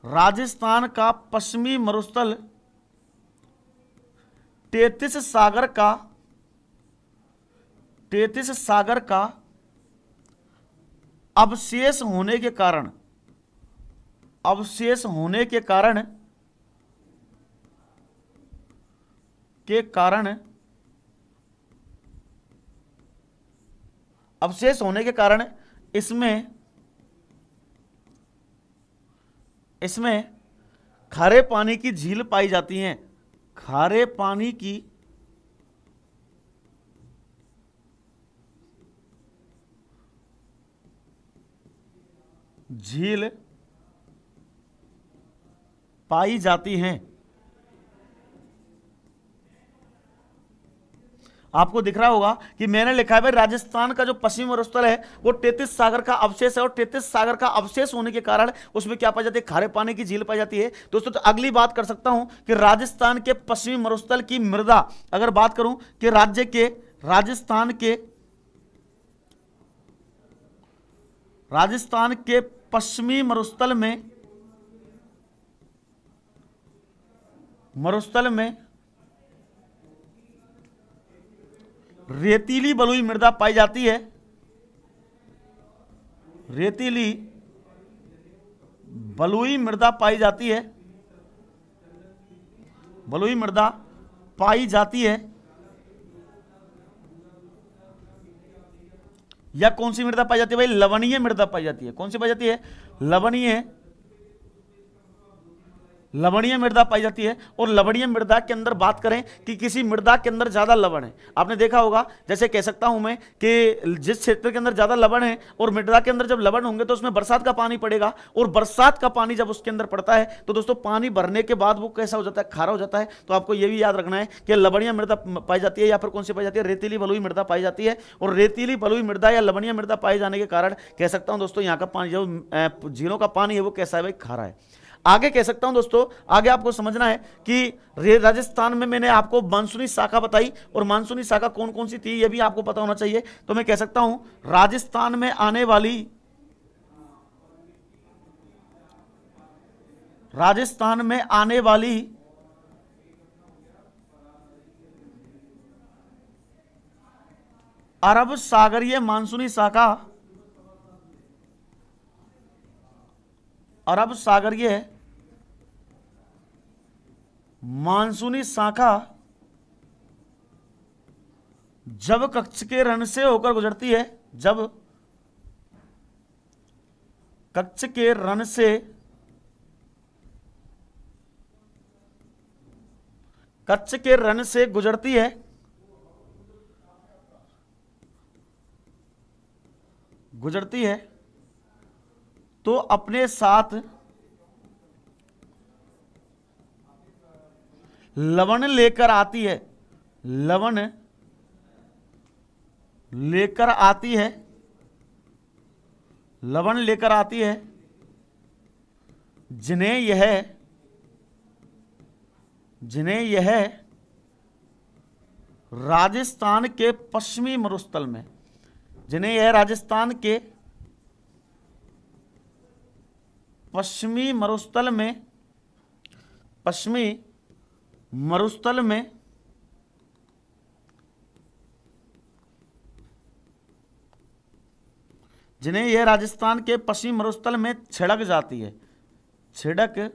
A: राजस्थान का पश्चिमी मरुस्थल टेथिस सागर का अवशेष होने के कारण, अवशेष होने के कारण इसमें खारे पानी की झील पाई जाती हैं। खारे पानी की झील पाई जाती हैं। आपको दिख रहा होगा कि मैंने लिखा है भाई राजस्थान का जो पश्चिमी मरुस्थल है वो 33 सागर का अवशेष है, और 33 सागर का अवशेष होने के कारण उसमें क्या पाई जाती है, खारे पानी की झील पाई जाती है। दोस्तों तो अगली बात कर सकता हूं कि राजस्थान के पश्चिमी मरुस्थल की मृदा, अगर बात करूं कि राजस्थान के पश्चिमी मरुस्थल में रेतीली बलुई मृदा पाई जाती है। रेतीली बलुई मृदा पाई जाती है, बलुई मृदा पाई जाती है। या कौन सी मृदा पाई जाती है भाई, लवणीय मृदा पाई जाती है। कौन सी पाई जाती है, लवणीय मृदा पाई जाती है। और लवणीय मृदा के अंदर बात करें कि किसी मृदा के अंदर ज्यादा लवण है, आपने देखा होगा, जैसे कह सकता हूं मैं कि जिस क्षेत्र के अंदर ज्यादा लवण है और मृदा के अंदर जब लवण होंगे तो उसमें बरसात का पानी पड़ेगा, और बरसात का पानी जब उसके अंदर पड़ता है तो दोस्तों पानी भरने के बाद वो कैसा हो जाता है, खारा हो जाता है। तो आपको यह भी याद रखना है कि लवणीय मृदा पाई जाती है, या फिर कौन सी पाई जाती है, रेतीली बलुई मृदा पाई जाती है। और रेतीली बलुई मृदा या लवणीय मृदा पाए जाने के कारण कह सकता हूं दोस्तों यहाँ का पानी, जो झीलों का पानी है वो कैसा है भाई, खारा है। आगे कह सकता हूं दोस्तों, आगे आपको समझना है कि राजस्थान में मैंने आपको मानसूनी शाखा बताई, और मानसूनी शाखा कौन कौन सी थी ये भी आपको पता होना चाहिए। तो मैं कह सकता हूं राजस्थान में आने वाली अरब सागरीय मानसूनी शाखा, अरब सागरीय मानसूनी शाखा जब कच्छ के रण से होकर गुजरती है, जब कच्छ के रण से गुजरती है तो अपने साथ लवण लेकर आती है, लवण लेकर आती है, लवण लेकर आती है, जिन्हें यह राजस्थान के पश्चिमी मरुस्थल में, जिन्हें यह राजस्थान के पश्चिमी मरुस्थल में जिन्हें यह राजस्थान के पश्चिमी मरुस्थल में छिड़क जाती है, छिड़क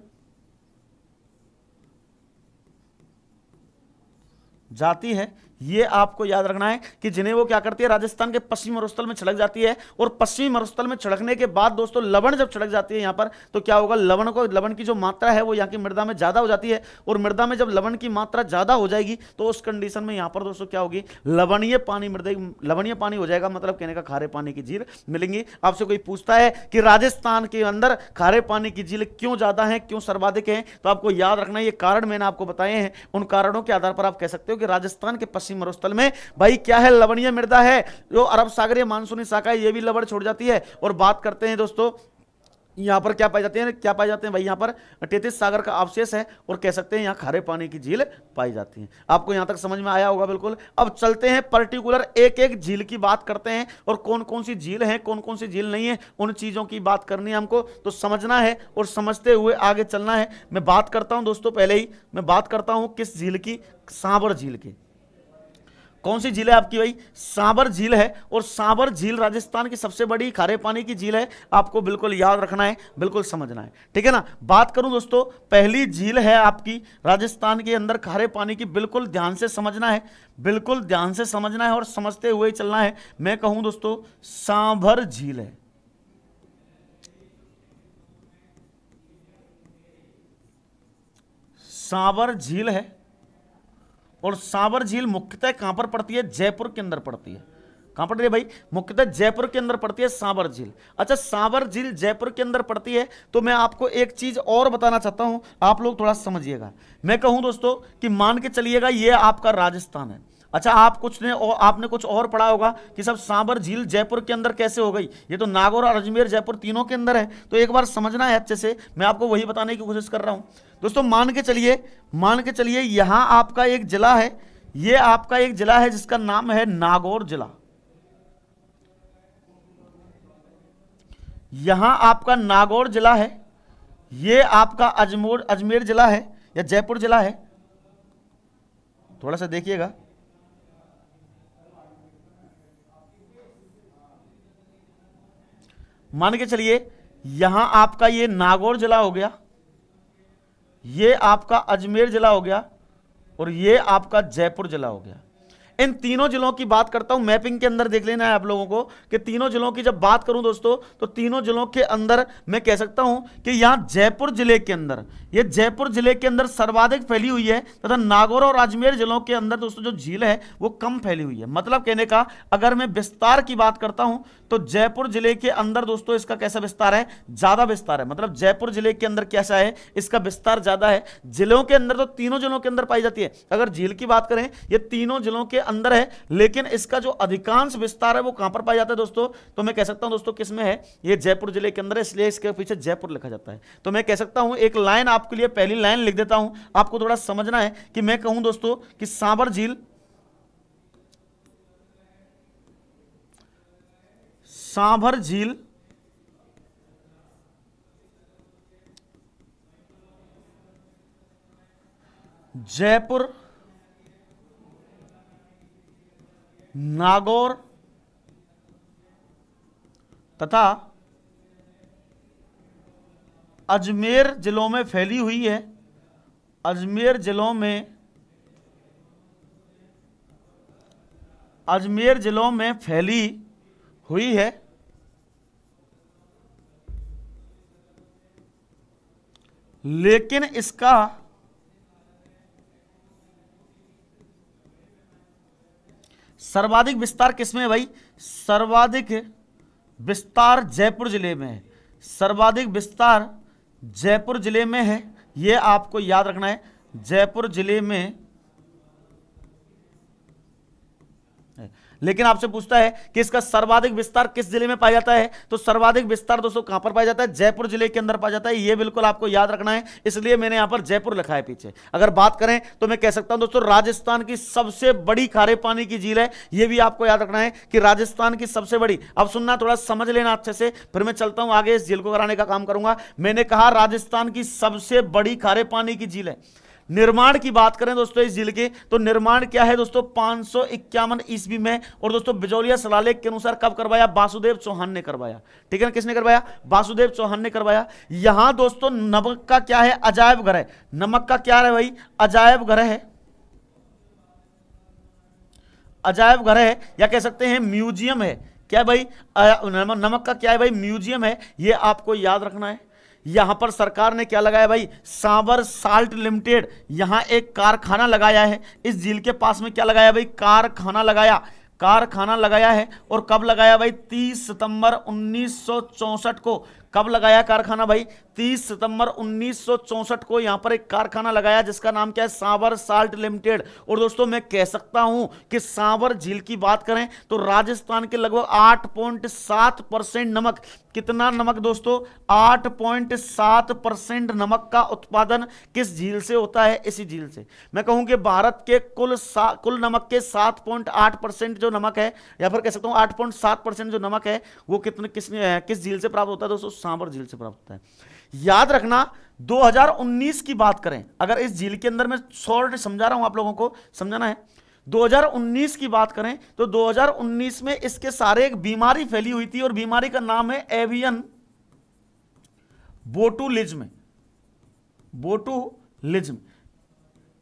A: जाती है। ये आपको याद रखना है कि जिन्हें वो क्या करती है, राजस्थान के पश्चिमी मरुस्थल में छिड़क जाती है। और पश्चिमी मरुस्थल में छिड़कने के बाद दोस्तों लवण जब छिड़क जाती है यहाँ पर, तो क्या होगा, लवण की जो मात्रा है वो यहाँ की मृदा में ज्यादा हो जाती है। और मृदा में जब लवण की मात्रा ज्यादा हो जाएगी तो उस कंडीशन में यहाँ पर दोस्तों क्या होगी, लवणीय पानी हो जाएगा, मतलब कहने का खारे पानी की झील मिलेंगी। आपसे कोई पूछता है कि राजस्थान के अंदर खारे पानी की झील क्यों ज्यादा है, क्यों सर्वाधिक है, तो आपको याद रखना है ये कारण मैंने आपको बताए हैं। उन कारणों के आधार पर आप कह सकते हो कि राजस्थान के पश्चिमी मरुस्थल में भाई क्या है, लवणीय मृदा है, जो अरब सागरीय मानसूनी शाखा है ये भी लवण छोड़ जाती है। और बात करते हैं दोस्तों यहां पर क्या पाए जाते हैं भाई, यहां पर 33 सागर का अवशेष है, और कह सकते हैं यहां खारे पानी की झील पाई जाती है। आपको यहां तक समझ में आया होगा बिल्कुल। अब चलते हैं पर्टिकुलर एक एक झील की बात करते हैं, और कौन कौन सी झील है, कौन कौन सी झील नहीं है, उन चीजों की बात करनी है हमको। तो समझना है और समझते हुए आगे चलना है। मैं बात करता हूं दोस्तों, पहले ही मैं बात करता हूं किस झील की, सांभर झील की। कौन सी झील है आपकी भाई? सांबर झील है। और सांबर झील राजस्थान की सबसे बड़ी खारे पानी की झील है। आपको बिल्कुल याद रखना है, बिल्कुल समझना है, ठीक है ना। बात करूं दोस्तों, पहली झील है आपकी राजस्थान के अंदर खारे पानी की, बिल्कुल ध्यान से समझना है, बिल्कुल ध्यान से समझना है और समझते हुए चलना है। मैं कहूं दोस्तों सांभर झील है। सांबर झील है। और सांबर झील मुख्यतः कहां पर पड़ती है? जयपुर के अंदर पड़ती है। कहां पड़ती है भाई? मुख्यतः जयपुर के अंदर पड़ती है सांबर झील। अच्छा, सांबर झील जयपुर के अंदर पड़ती है, तो मैं आपको एक चीज और बताना चाहता हूं, आप लोग थोड़ा समझिएगा। मैं कहूं दोस्तों कि मान के चलिएगा ये आपका राजस्थान है। अच्छा, आपने कुछ और पढ़ा होगा कि सब सांबर झील जयपुर के अंदर कैसे हो गई? ये तो नागौर और अजमेर जयपुर तीनों के अंदर है, तो एक बार समझना है अच्छे से। मैं आपको वही बताने की कोशिश कर रहा हूं दोस्तों। मान के चलिए यहां आपका एक जिला है, ये आपका एक जिला है जिसका नाम है नागौर जिला। यहां आपका नागौर जिला है, ये आपका अजमेर जिला है या जयपुर जिला है, थोड़ा सा देखिएगा। मान के चलिए यहां आपका ये नागौर जिला हो गया, ये आपका अजमेर जिला हो गया और ये आपका जयपुर जिला हो गया। इन तीनों जिलों की बात करता हूं, मैपिंग के अंदर देख लेना है आप लोगों को कि तीनों जिलों की जब बात करूं दोस्तों, तो तीनों जिलों के अंदर मैं कह सकता हूं कि यहां जयपुर जिले के अंदर, ये जयपुर जिले के अंदर सर्वाधिक फैली हुई है, तथा नागौर और अजमेर जिलों के अंदर दोस्तों जो झील है वो कम फैली हुई है। मतलब कहने का अगर मैं विस्तार की बात करता हूं तो जयपुर जिले के अंदर दोस्तों इसका कैसा विस्तार है? ज्यादा विस्तार है। मतलब जयपुर जिले के अंदर कैसा है? इसका विस्तार ज्यादा है। जिलों के अंदर तो तीनों जिलों के अंदर पाई जाती है। अगर झील की बात करें, ये तीनों जिलों के अंदर है, लेकिन इसका जो अधिकांश विस्तार है वो कहां पर पाया जाता है दोस्तों? तो मैं कह सकता हूं दोस्तों किसमें है? ये जयपुर जिले के अंदर है, इसलिए इसके पीछे जयपुर लिखा जाता है। तो मैं कह सकता हूं, एक लाइन आपके लिए, पहली लाइन लिख देता हूं, आपको थोड़ा समझना है कि मैं कहूं दोस्तों कि सांबर झील जयपुर, नागौर तथा अजमेर जिलों में फैली हुई है। अजमेर जिलों में फैली हुई है। लेकिन इसका सर्वाधिक विस्तार किसमें है भाई? सर्वाधिक विस्तार जयपुर जिले में है। सर्वाधिक विस्तार जयपुर जिले में है, यह आपको याद रखना है। जयपुर जिले में, लेकिन आपसे पूछता है कि इसका सर्वाधिक विस्तार किस जिले में पाया जाता है, तो सर्वाधिक विस्तार दोस्तों कहां पर पाया जाता है? जयपुर जिले के अंदर पाया जाता है। यह बिल्कुल आपको याद रखना है, इसलिए मैंने यहां पर जयपुर लिखा है पीछे। अगर बात करें तो मैं कह सकता हूं दोस्तों राजस्थान की सबसे बड़ी खारे पानी की झील है, यह भी आपको याद रखना है कि राजस्थान की सबसे बड़ी। अब सुनना, थोड़ा समझ लेना अच्छे से, फिर मैं चलता हूं आगे, इस झील को कराने का काम करूंगा। मैंने कहा राजस्थान की सबसे बड़ी खारे पानी की झील है। निर्माण की बात करें दोस्तों इस झील के, तो निर्माण क्या है दोस्तों? 551 ईस्वी में। और दोस्तों बिजौलिया शिलालेख के अनुसार कब करवाया? वासुदेव चौहान ने करवाया। ठीक है ना, किसने करवाया? वासुदेव चौहान ने करवाया। यहां दोस्तों नमक का क्या है? अजायब घर है। नमक का क्या है भाई? अजायब घर है। अजायब घर है, या कह सकते हैं म्यूजियम है। क्या भाई? नमक का क्या है भाई? म्यूजियम है। यह आपको याद रखना है। यहां पर सरकार ने क्या लगाया भाई? सांबर साल्ट लिमिटेड, यहां एक कारखाना लगाया है। इस झील के पास में क्या लगाया भाई? कारखाना लगाया है। और कब लगाया भाई? 30 सितंबर 1964 को। कब लगाया कारखाना भाई? 30 सितंबर 1964 को यहां पर एक कारखाना लगाया जिसका नाम क्या है? Sambhar Salt Limited. और दोस्तों मैं कह सकता हूं कि सांबर झील की बात करें तो राजस्थान के लगभग 8.7% नमक, कितना नमक दोस्तों? 8.7% नमक का उत्पादन किस झील से होता है? इसी झील से। मैं कहूं कि भारत के कुल नमक के 7.8% जो नमक है, या फिर कह सकता हूं 8.7% जो नमक है, वो किस झील से प्राप्त होता है दोस्तों? सांबर झील से प्राप्त होता है। याद रखना, 2019 की बात करें, अगर इस झील के अंदर मैं शॉर्ट समझा रहा हूं, आप लोगों को समझाना है। 2019 की बात करें तो 2019 में इसके सारे एक बीमारी फैली हुई थी और बीमारी का नाम है avian botulism. Botulism,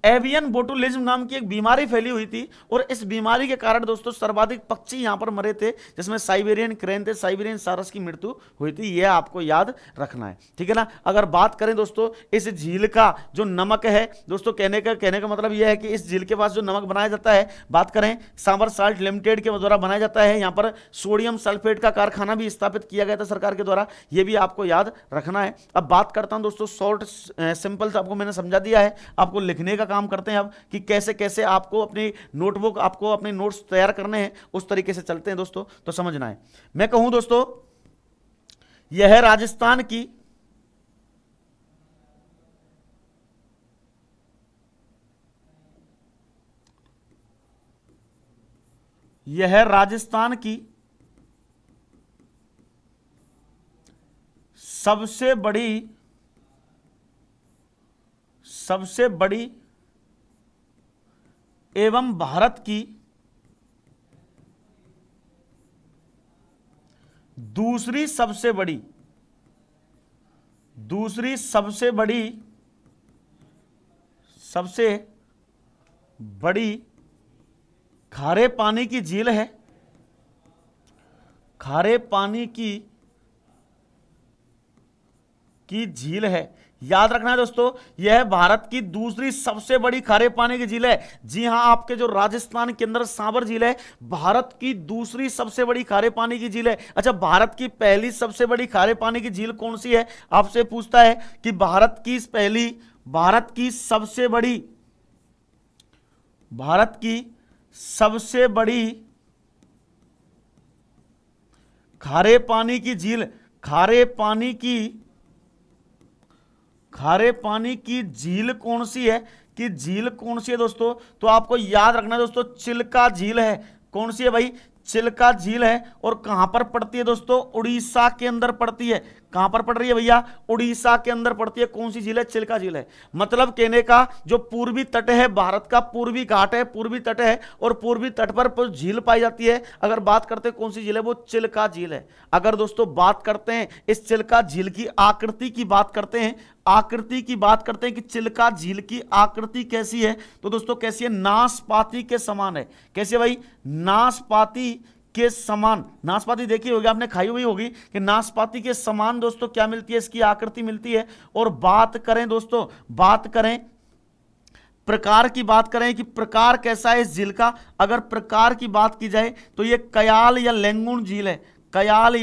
A: avian botulism नाम की एक बीमारी फैली हुई थी और इस बीमारी के कारण दोस्तों सर्वाधिक पक्षी यहां पर मरे थे, जिसमें साइबेरियन क्रेन थे, साइबेरियन सारस की मृत्यु हुई थी। यह आपको याद रखना है, ठीक है ना। अगर बात करें दोस्तों इस झील का जो नमक है दोस्तों, कहने का मतलब यह है कि इस झील के पास जो नमक बनाया जाता है, बात करें सांबर साल्ट लिमिटेड के द्वारा बनाया जाता है। यहां पर सोडियम सल्फेट का कारखाना भी स्थापित किया गया था सरकार के द्वारा, यह भी आपको याद रखना है। अब बात करता हूं दोस्तों शॉर्ट सिंपल से, आपको मैंने समझा दिया है, आपको लिखने का काम करते हैं अब कि कैसे कैसे आपको अपनी नोटबुक, आपको अपने नोट्स तैयार करने हैं, उस तरीके से चलते हैं दोस्तों, तो समझना है। मैं कहूं दोस्तों यह है राजस्थान की सबसे बड़ी एवं भारत की दूसरी सबसे बड़ी खारे पानी की झील है। खारे पानी की झील है, याद रखना है दोस्तों, यह भारत की दूसरी सबसे बड़ी खारे पानी की झील है। जी हां, आपके जो राजस्थान के अंदर सांबर झील है, भारत की दूसरी सबसे बड़ी खारे पानी की झील है। अच्छा, भारत की पहली सबसे बड़ी खारे पानी की झील कौन सी है, आपसे पूछता है कि भारत की सबसे बड़ी खारे पानी की झील, खारे पानी की झील कौन सी है, कि झील कौन सी है दोस्तों, तो आपको याद रखना है दोस्तों, चिल्का झील है। कौन सी है भाई, चिल्का झील है। और कहां पर पड़ती है दोस्तों, उड़ीसा के अंदर पड़ती है। कहां पर पड़ रही है भैया, उड़ीसा के अंदर पड़ती है। कौन सी झील है, चिल्का झील है। मतलब कहने का जो पूर्वी तट है, भारत का पूर्वी घाट है, पूर्वी तट है, और पूर्वी तट पर झील पाई जाती है। अगर बात करते हैं कौन सी झील है, वो चिल्का झील है। अगर दोस्तों बात करते हैं इस चिल्का झील की आकृति की बात करते हैं, कि चिल्का झील की आकृति कैसी है, तो दोस्तों कैसी है, नाशपाती के समान है। कैसे भाई, नाशपाती के समान। नाशपाती देखी होगी आपने, खाई हुई होगी, कि नाशपाती के समान दोस्तों क्या मिलती है, इसकी आकृति मिलती है। और बात करें दोस्तों, प्रकार की बात करें कि प्रकार कैसा है इस झील का, अगर प्रकार की बात की जाए तो ये कयाल या लेंगुन झील है। कयाल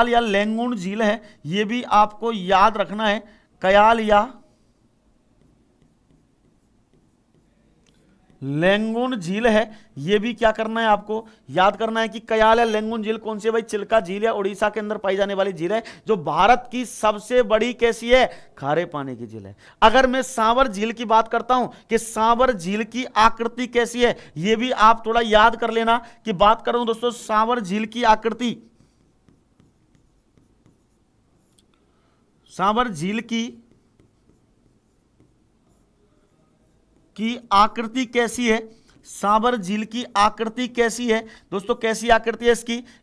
A: या लेंगुन झील है, ये भी आपको याद रखना है। कयाल या लेंगुन झील है, यह भी क्या करना है, आपको याद करना है कि कयाल या लेंगुन झील कौन सी है भाई, चिल्का झील या उड़ीसा के अंदर पाई जाने वाली झील है, जो भारत की सबसे बड़ी कैसी है, खारे पानी की झील है। अगर मैं सांबर झील की बात करता हूं कि सांबर झील की आकृति कैसी है, यह भी आप थोड़ा याद कर लेना। कि बात करूं दोस्तों सांबर झील की आकृति, सांबर झील की आकृति कैसी है, सांबर झील की आकृति कैसी है दोस्तों, कैसी आकृति है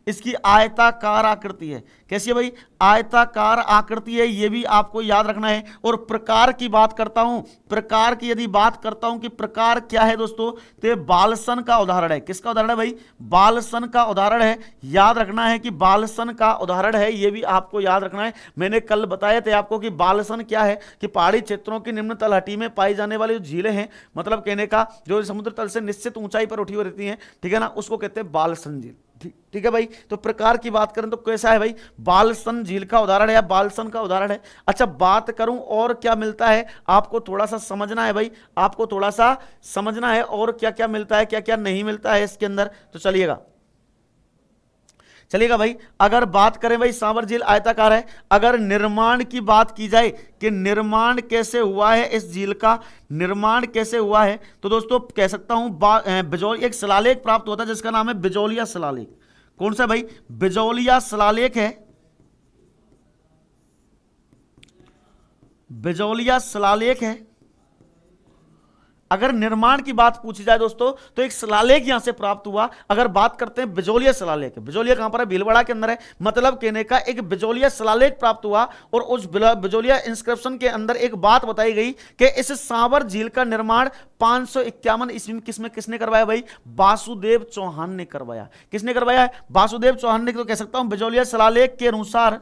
A: इसकी आयताकार आकृति है। कैसी है भाई, आयताकार आकृति है, यह भी आपको याद रखना है। और प्रकार की बात करता हूं, प्रकार की यदि बात करता हूं कि प्रकार क्या है दोस्तों, तो ये बालसन का उदाहरण है। किसका उदाहरण है भाई, बालसन का उदाहरण है। याद रखना है कि बालसन का उदाहरण है, यह भी आपको याद रखना है। मैंने कल बताया था आपको कि बालसन क्या है, कि पहाड़ी क्षेत्रों की निम्न तलहटी में पाई जाने वाली जो झीलें हैं, मतलब कहने का जो समुद्र तल से निश्चित ऊंचाई पर उठी हुई रहती हैं, ठीक है ना, उसको कहते हैं बालसन झील। ठीक है भाई, तो प्रकार की बात करें तो कैसा है भाई, बालसन झील का उदाहरण है या बालसन का उदाहरण है। अच्छा, बात करूं और क्या मिलता है, आपको थोड़ा सा समझना है भाई, आपको थोड़ा सा समझना है और क्या क्या मिलता है, क्या क्या नहीं मिलता है इसके अंदर, तो चलिएगा भाई। अगर बात करें भाई सांबर झील आयताकार है, अगर निर्माण की बात की जाए कि निर्माण कैसे हुआ है, इस झील का निर्माण कैसे हुआ है, तो दोस्तों कह सकता हूं बिजौलिया एक शिलालेख प्राप्त होता है जिसका नाम है बिजौलिया शिलालेख। कौन सा भाई, बिजौलिया शिलालेख है। बिजौलिया शिलालेख है। अगर निर्माण की बात पूछी जाए दोस्तों तो एक शिलालेख यहां से प्राप्त हुआ। अगर बात करते हैं बिजोलिया शिलालेख, बिजोलिया कहां पर है? भीलवाड़ा के अंदर है। मतलब कहने का एक बिजोलिया शिलालेख प्राप्त हुआ और उस बिजोलिया इंस्क्रिप्शन के अंदर एक बात बताई गई कि इस सांवर झील का निर्माण 551 ईस्वी में किसने करवाया भाई? वासुदेव चौहान ने करवाया। किसने करवाया है? वासुदेव चौहान ने। तो कह सकता हूं बिजोलिया शिलालेख के अनुसार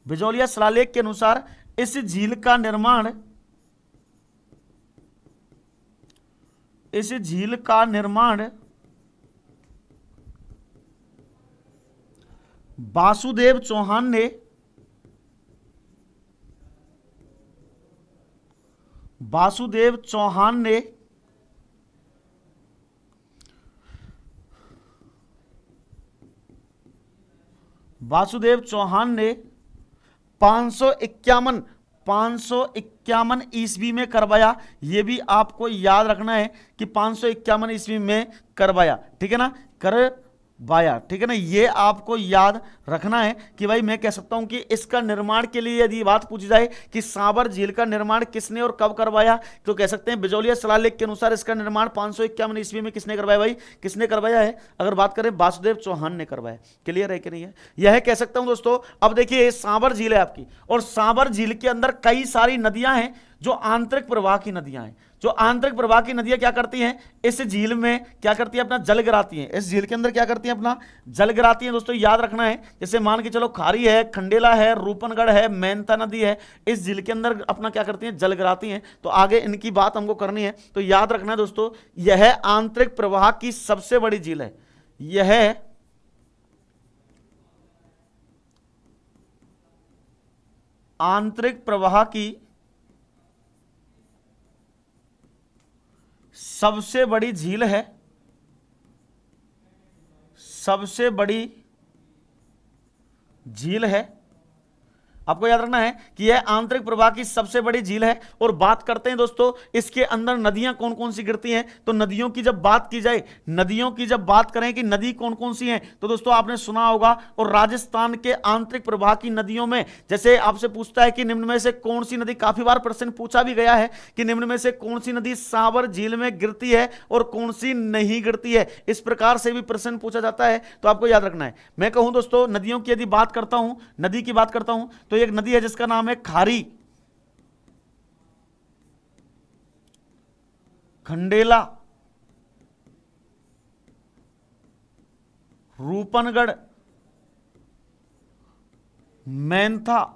A: बिजोलिया शिलालेख के अनुसार इस झील का निर्माण वासुदेव चौहान ने वासुदेव चौहान ने 551 ईस्वी में करवाया। यह भी आपको याद रखना है कि 551 ईस्वी में करवाया, ठीक है ना, करवाया, ठीक है ना। ये आपको याद रखना है कि भाई मैं कह सकता हूं कि इसका निर्माण के लिए यदि बात पूछी जाए कि सांवर झील का निर्माण किसने और कब करवाया, तो कह सकते हैं बिजोलिया शिलालेख के अनुसार इसका निर्माण 551 ईस्वी में किसने करवाया भाई? किसने करवाया है? अगर बात करें वासुदेव चौहान ने करवाया। क्लियर है कि नहीं है? यह कह सकता हूं दोस्तों। अब देखिए सांवर झील है आपकी, और सांवर झील के अंदर कई सारी नदियां हैं जो आंतरिक प्रवाह की नदियां हैं। जो आंतरिक प्रवाह की नदियां क्या करती हैं? इस झील में क्या करती है? अपना जल गिराती हैं। इस झील के अंदर क्या करती हैं? अपना जल गिराती हैं। दोस्तों याद रखना है, जैसे मान के चलो खारी है, खंडेला है, रूपनगढ़ है, मेंथा नदी है, इस झील के अंदर अपना क्या करती हैं? जल गिराती हैं। तो आगे इनकी बात हमको करनी है, तो याद रखना है दोस्तों, यह आंतरिक प्रवाह की सबसे बड़ी झील है। यह आंतरिक प्रवाह की सबसे बड़ी झील है। सबसे बड़ी झील है। आपको याद रखना है कि यह आंतरिक प्रवाह की सबसे बड़ी झील है। और बात करते हैं दोस्तों इसके अंदर नदियां कौन कौन सी गिरती हैं। तो नदियों की जब बात की जाए, नदियों की जब बात करें कि नदी कौन कौन सी हैं, तो दोस्तों आपने सुना होगा, और राजस्थान के आंतरिक प्रवाह की नदियों में जैसे आपसे पूछता है कि निम्न में से कौन सी नदी, काफी बार प्रश्न पूछा भी गया है कि निम्न में से कौन सी नदी सांवर झील में गिरती है और कौन सी नहीं गिरती है, इस प्रकार से भी प्रश्न पूछा जाता है। तो आपको याद रखना है। मैं कहूं दोस्तों नदियों की यदि बात करता हूं, नदी की बात करता हूं, तो एक नदी है जिसका नाम है खारी, खंडेला, रूपनगढ़, मेंथा।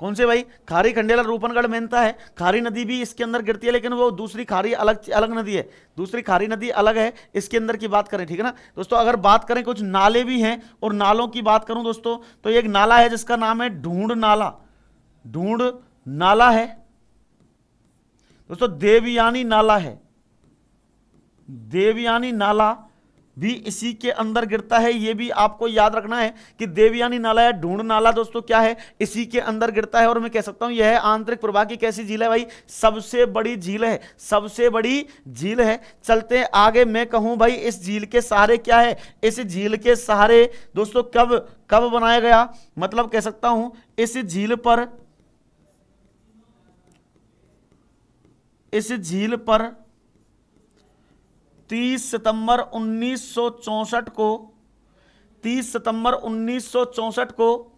A: कौन से भाई? खारी, खंडेला, रूपनगढ़, मेंथा है। खारी नदी भी इसके अंदर गिरती है, लेकिन वो दूसरी खारी अलग नदी है, दूसरी खारी नदी अलग है। इसके अंदर की बात करें, ठीक है ना दोस्तों। अगर बात करें कुछ नाले भी हैं, और नालों की बात करूं दोस्तों, तो एक नाला है जिसका नाम है ढूंढ नाला। ढूंढ नाला है दोस्तों। देवयानी नाला है, देवयानी नाला भी इसी के अंदर गिरता है। यह भी आपको याद रखना है कि देवयानी नाला या ढूंढ नाला दोस्तों क्या है? इसी के अंदर गिरता है। और मैं कह सकता हूं यह आंतरिक प्रवाह की कैसी झील है भाई? सबसे बड़ी झील है, सबसे बड़ी झील है। चलते हैं आगे। मैं कहूं भाई इस झील के सहारे क्या है? इस झील के सहारे दोस्तों कब बनाया गया? मतलब कह सकता हूं इस झील पर 30 सितंबर 1964 को 30 सितंबर 1964 को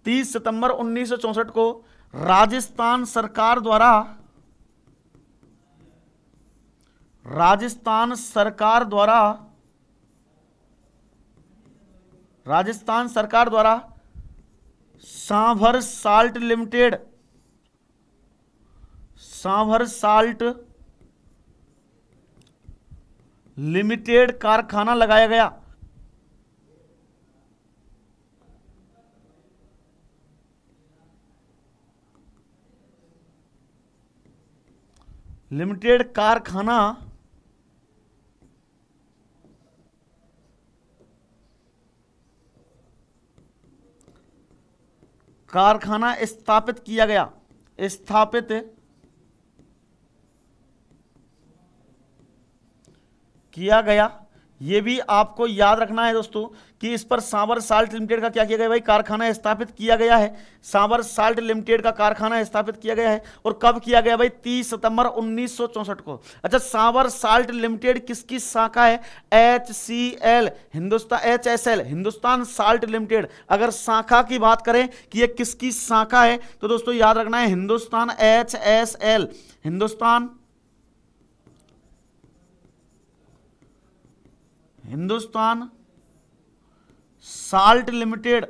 A: 30 सितंबर 1964 को राजस्थान सरकार द्वारा सांभर साल्ट लिमिटेड कारखाना लगाया गया। लिमिटेड कारखाना स्थापित किया गया। ये भी आपको याद रखना है दोस्तों कि इस पर सांवर साल्ट लिमिटेड का क्या किया गया भाई, कारखाना स्थापित किया गया है। सांवर साल्ट लिमिटेड का कारखाना स्थापित किया गया है। और कब किया गया भाई, 30 सितंबर 1964 को। अच्छा, सांवर साल्ट लिमिटेड किसकी शाखा है, HCL Hindustan, HSL Hindustan salt limited. अगर शाखा की बात करें कि ये किसकी शाखा है तो दोस्तों याद रखना है Hindustan HSL, Hindustan salt limited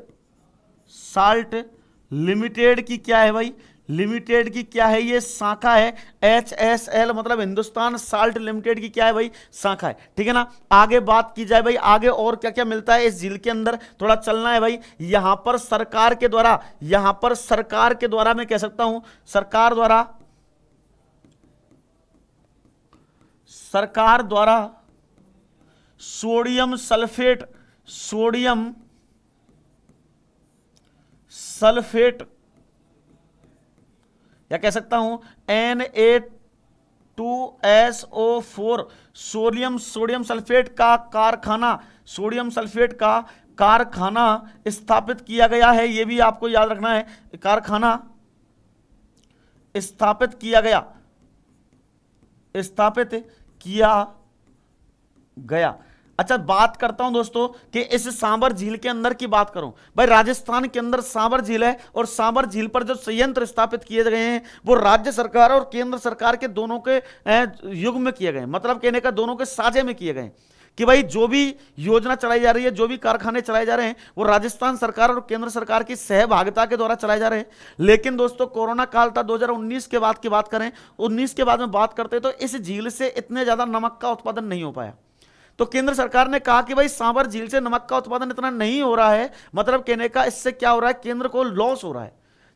A: की क्या है भाई, लिमिटेड की क्या है, ये शाखा है। HSL मतलब हिंदुस्तान साल्ट लिमिटेड की क्या है भाई, शाखा है। ठीक है ना। आगे बात की जाए भाई, आगे और क्या क्या मिलता है इस झील के अंदर, थोड़ा चलना है भाई। यहां पर सरकार के द्वारा मैं कह सकता हूं, सरकार द्वारा सोडियम सल्फेट या कह सकता हूं Na2SO4 सोडियम सल्फेट का कारखाना स्थापित किया गया है। यह भी आपको याद रखना है, कारखाना स्थापित किया गया। अच्छा, बात करता हूं दोस्तों कि इस सांबर झील के अंदर की बात करूं भाई, राजस्थान के अंदर सांबर झील है और सांबर झील पर जो संयंत्र स्थापित किए गए हैं वो राज्य सरकार और केंद्र सरकार के दोनों के युग में किए गए, मतलब कहने का दोनों के साझे में किए गए कि भाई जो भी योजना चलाई जा रही है, जो भी कारखाने चलाए जा रहे हैं वो राजस्थान सरकार और केंद्र सरकार की सहभागिता के द्वारा चलाए जा रहे हैं। लेकिन दोस्तों कोरोना काल था 2019 के बाद की बात करें, 19 के बाद में बात करते तो इस झील से इतने ज्यादा नमक का उत्पादन नहीं हो पाया। तो केंद्र सरकार ने कहा कि भाई सांबर झील से नमक का उत्पादन इतना नहीं हो रहा है, मतलब कहने का इससे क्या हो रहा है, केंद्र को लॉस हो रहा है।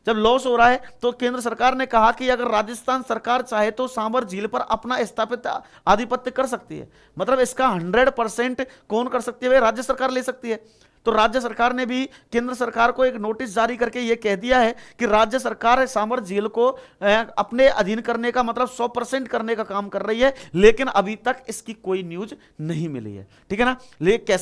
A: जब लॉस हो रहा है तो केंद्र सरकार ने कहा कि अगर राजस्थान सरकार चाहे तो सांबर झील पर अपना स्थापित आधिपत्य कर सकती है, मतलब इसका 100% कौन कर सकती है भाई, राज्य सरकार ले सकती है। तो राज्य सरकार ने भी केंद्र सरकार को एक नोटिस जारी करके यह कह दिया है कि राज्य सरकार सांबर झील को अपने अधीन करने का मतलब 100% करने का काम कर रही है, लेकिन अभी तक इसकी कोई न्यूज नहीं मिली है। ठीक है ना। लेकिन कह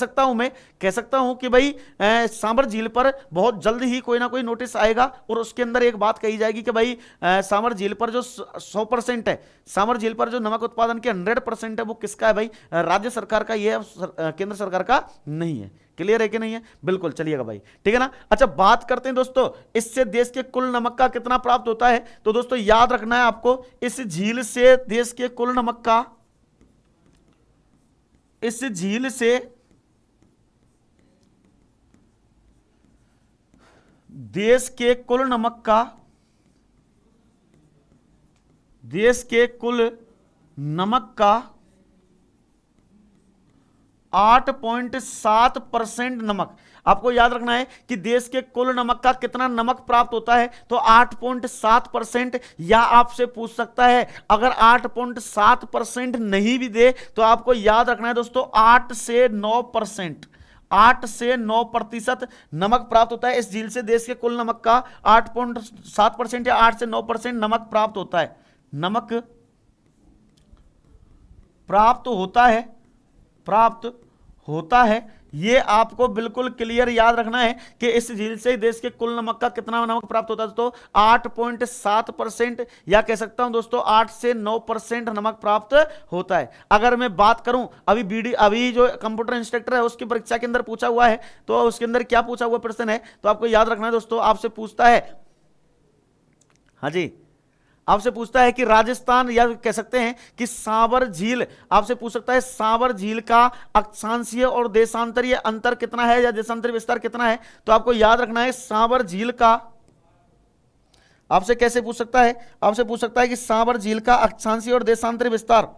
A: सकता हूं कि भाई सांबर झील पर बहुत जल्द ही कोई ना कोई नोटिस आएगा और उसके अंदर एक बात कही जाएगी कि भाई सांबर झील पर जो 100% है, सांबर झील पर जो नमक उत्पादन के 100% है वो किसका है भाई, राज्य सरकार का, ये केंद्र सरकार का नहीं है। क्लियर है कि नहीं है, बिल्कुल चलिएगा भाई। ठीक है ना। अच्छा, बात करते हैं दोस्तों इससे देश के कुल नमक का कितना प्राप्त होता है, तो दोस्तों याद रखना है आपको, इस झील से देश के कुल नमक का, इस झील से देश के कुल नमक का, देश के कुल नमक का 8.7% नमक, आपको याद रखना है कि देश के कुल नमक का कितना नमक प्राप्त होता है, तो 8.7%। या आपसे पूछ सकता है अगर 8.7% नहीं भी दे तो आपको याद रखना है दोस्तों 8 से 9%, 8 से 9% नमक प्राप्त होता है इस झील से। देश के कुल नमक का 8.7% या 8 से 9% नमक प्राप्त होता है, नमक प्राप्त होता है। ये आपको बिल्कुल क्लियर याद रखना है कि इस झील से देश के कुल नमक का कितना नमक प्राप्त होता है दोस्तों, 8.7% या कह सकता हूं दोस्तों 8 से 9% नमक प्राप्त होता है। अगर मैं बात करूं अभी जो कंप्यूटर इंस्ट्रक्टर है उसकी परीक्षा के अंदर पूछा हुआ है, तो उसके अंदर क्या पूछा हुआ प्रश्न है, तो आपको याद रखना है दोस्तों, आपसे पूछता है, हाँ जी, आपसे पूछता है कि राजस्थान, या कह सकते हैं कि सांबर झील, आपसे पूछ सकता है सांबर झील का अक्षांशीय और देशांतरीय अंतर कितना है या देशांतरीय विस्तार कितना है, तो आपको याद रखना है सांबर झील का, आपसे कैसे पूछ सकता है, आपसे पूछ सकता है कि सांबर झील का अक्षांशीय और देशांतरीय विस्तार,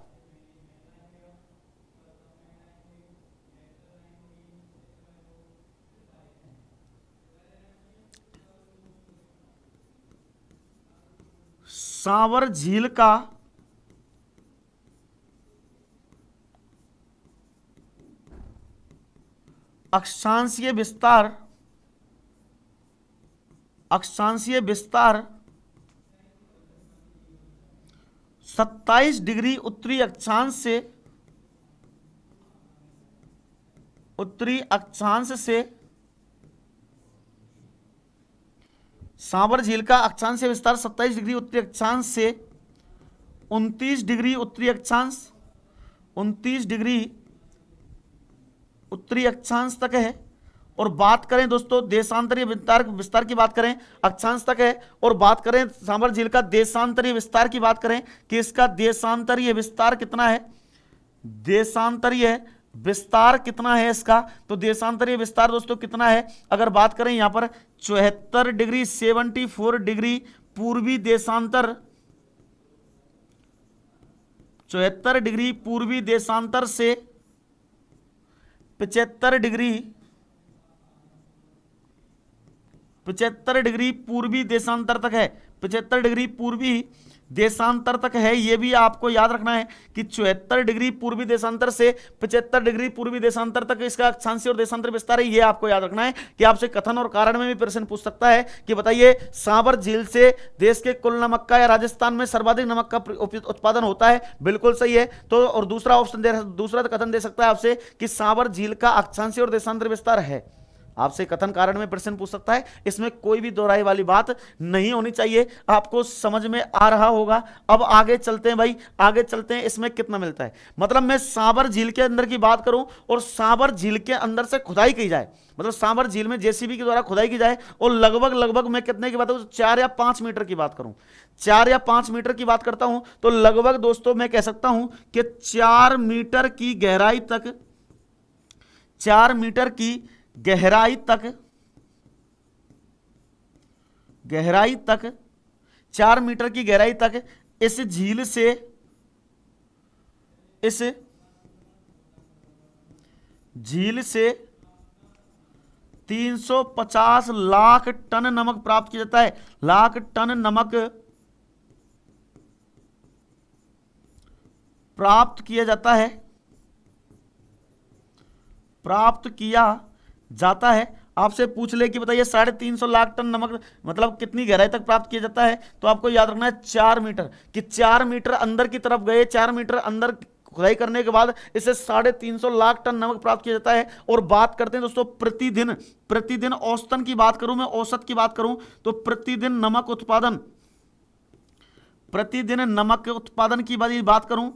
A: सांबर झील का अक्षांशीय विस्तार 27 डिग्री उत्तरी अक्षांश से उत्तरी अक्षांश से सांभर झील का अक्षांश से विस्तार 27 डिग्री उत्तरी अक्षांश से 29 डिग्री उत्तरी अक्षांश 29 डिग्री उत्तरी अक्षांश तक है। और बात करें दोस्तों देशांतरीय विस्तार की बात करें, अक्षांश तक है। और बात करें सांभर झील का देशांतरीय विस्तार की बात करें कि इसका देशांतरीय विस्तार कितना है, देशांतरीय विस्तार कितना है इसका, तो देशांतरीय विस्तार दोस्तों कितना है, अगर बात करें यहां पर 74 डिग्री 74 डिग्री पूर्वी देशांतर, 74 डिग्री पूर्वी देशांतर से 75 डिग्री पूर्वी देशांतर तक है, 75 डिग्री पूर्वी देशांतर तक है। यह भी आपको याद रखना है कि 74 डिग्री पूर्वी देशांतर से 75 डिग्री पूर्वी देशांतर तक इसका अक्षांशीय और देशांतर विस्तार है। यह आपको याद रखना है कि आपसे कथन और कारण में भी प्रश्न पूछ सकता है कि बताइए सांभर झील से देश के कुल नमक का या राजस्थान में सर्वाधिक नमक का उत्पादन होता है, बिल्कुल सही है। तो और दूसरा ऑप्शन दूसरा कथन दे सकता है आपसे कि सांभर झील का अक्षांशीय और देशांतर विस्तार है। आपसे कथन कारण में प्रश्न पूछ सकता है, इसमें कोई भी दोहराई वाली बात नहीं होनी चाहिए। आपको समझ में आ रहा होगा। अब आगे चलते हैं भाई, आगे चलते हैं। इसमें कितना मिलता है, मतलब मैं सांभर झील के अंदर की बात करूं और सांभर झील के अंदर से खुदाई की जाए, मतलब सांभर झील में जेसीबी के द्वारा खुदाई की जाए और लगभग मैं कितने की बात करूं, 4 या 5 मीटर की बात करूं, 4 या 5 मीटर की बात करता हूं तो लगभग दोस्तों मैं कह सकता हूं कि 4 मीटर की गहराई तक, 4 मीटर की गहराई तक 4 मीटर की गहराई तक इस झील से 350 लाख टन नमक प्राप्त किया जाता है। लाख टन नमक प्राप्त किया जाता है, प्राप्त किया जाता है। आपसे पूछ ले कि बताइए 350 लाख टन नमक मतलब कितनी गहराई तक प्राप्त किया जाता है, तो आपको याद रखना है 4 मीटर, कि 4 मीटर अंदर की तरफ गए, 4 मीटर अंदर खुदाई करने के बाद इसे 350 लाख टन नमक प्राप्त किया जाता है। और बात करते हैं दोस्तों प्रतिदिन औसतन की बात करूं, मैं औसत की बात करूं तो प्रतिदिन नमक उत्पादन की बात करूं,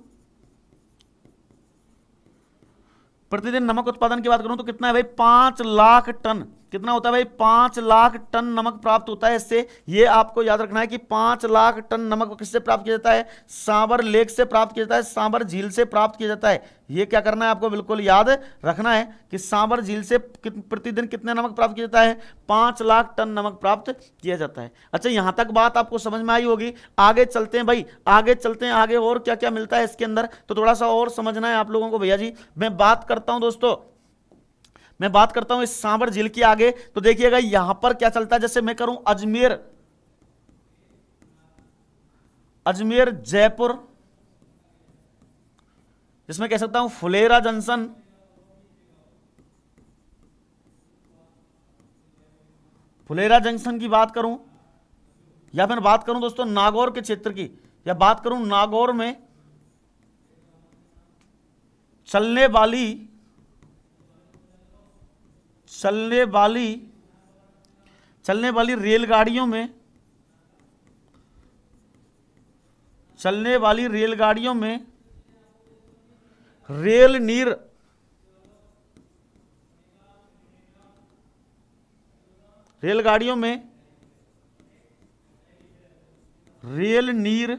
A: प्रतिदिन नमक उत्पादन की बात करूं तो कितना है भाई, 5 लाख टन। कितना होता है भाई, 5 लाख टन नमक प्राप्त होता है इससे। ये आपको याद रखना है कि 5 लाख टन नमक किससे प्राप्त किया जाता है, सांभर लेक से प्राप्त किया जाता है, सांभर झील से प्राप्त किया जाता है। ये क्या करना है आपको बिल्कुल याद रखना है कि सांभर झील से प्रतिदिन कितने नमक प्राप्त किया जाता है, 5 लाख टन नमक प्राप्त किया जाता है। अच्छा, यहां तक बात आपको समझ में आई होगी। आगे चलते हैं भाई, आगे चलते हैं, आगे और क्या क्या मिलता है इसके अंदर, तो थोड़ा सा और समझना है आप लोगों को भैया जी। मैं बात करता हूं दोस्तों, मैं बात करता हूं इस सांभर झील की आगे, तो देखिएगा यहां पर क्या चलता है। जैसे मैं करूं अजमेर जयपुर, जिसमें कह सकता हूं फुलेरा जंक्शन, फुलेरा जंक्शन की बात करूं, या फिर बात करूं दोस्तों नागौर के क्षेत्र की, या बात करूं नागौर में चलने वाली रेलगाड़ियों में, रेल नीर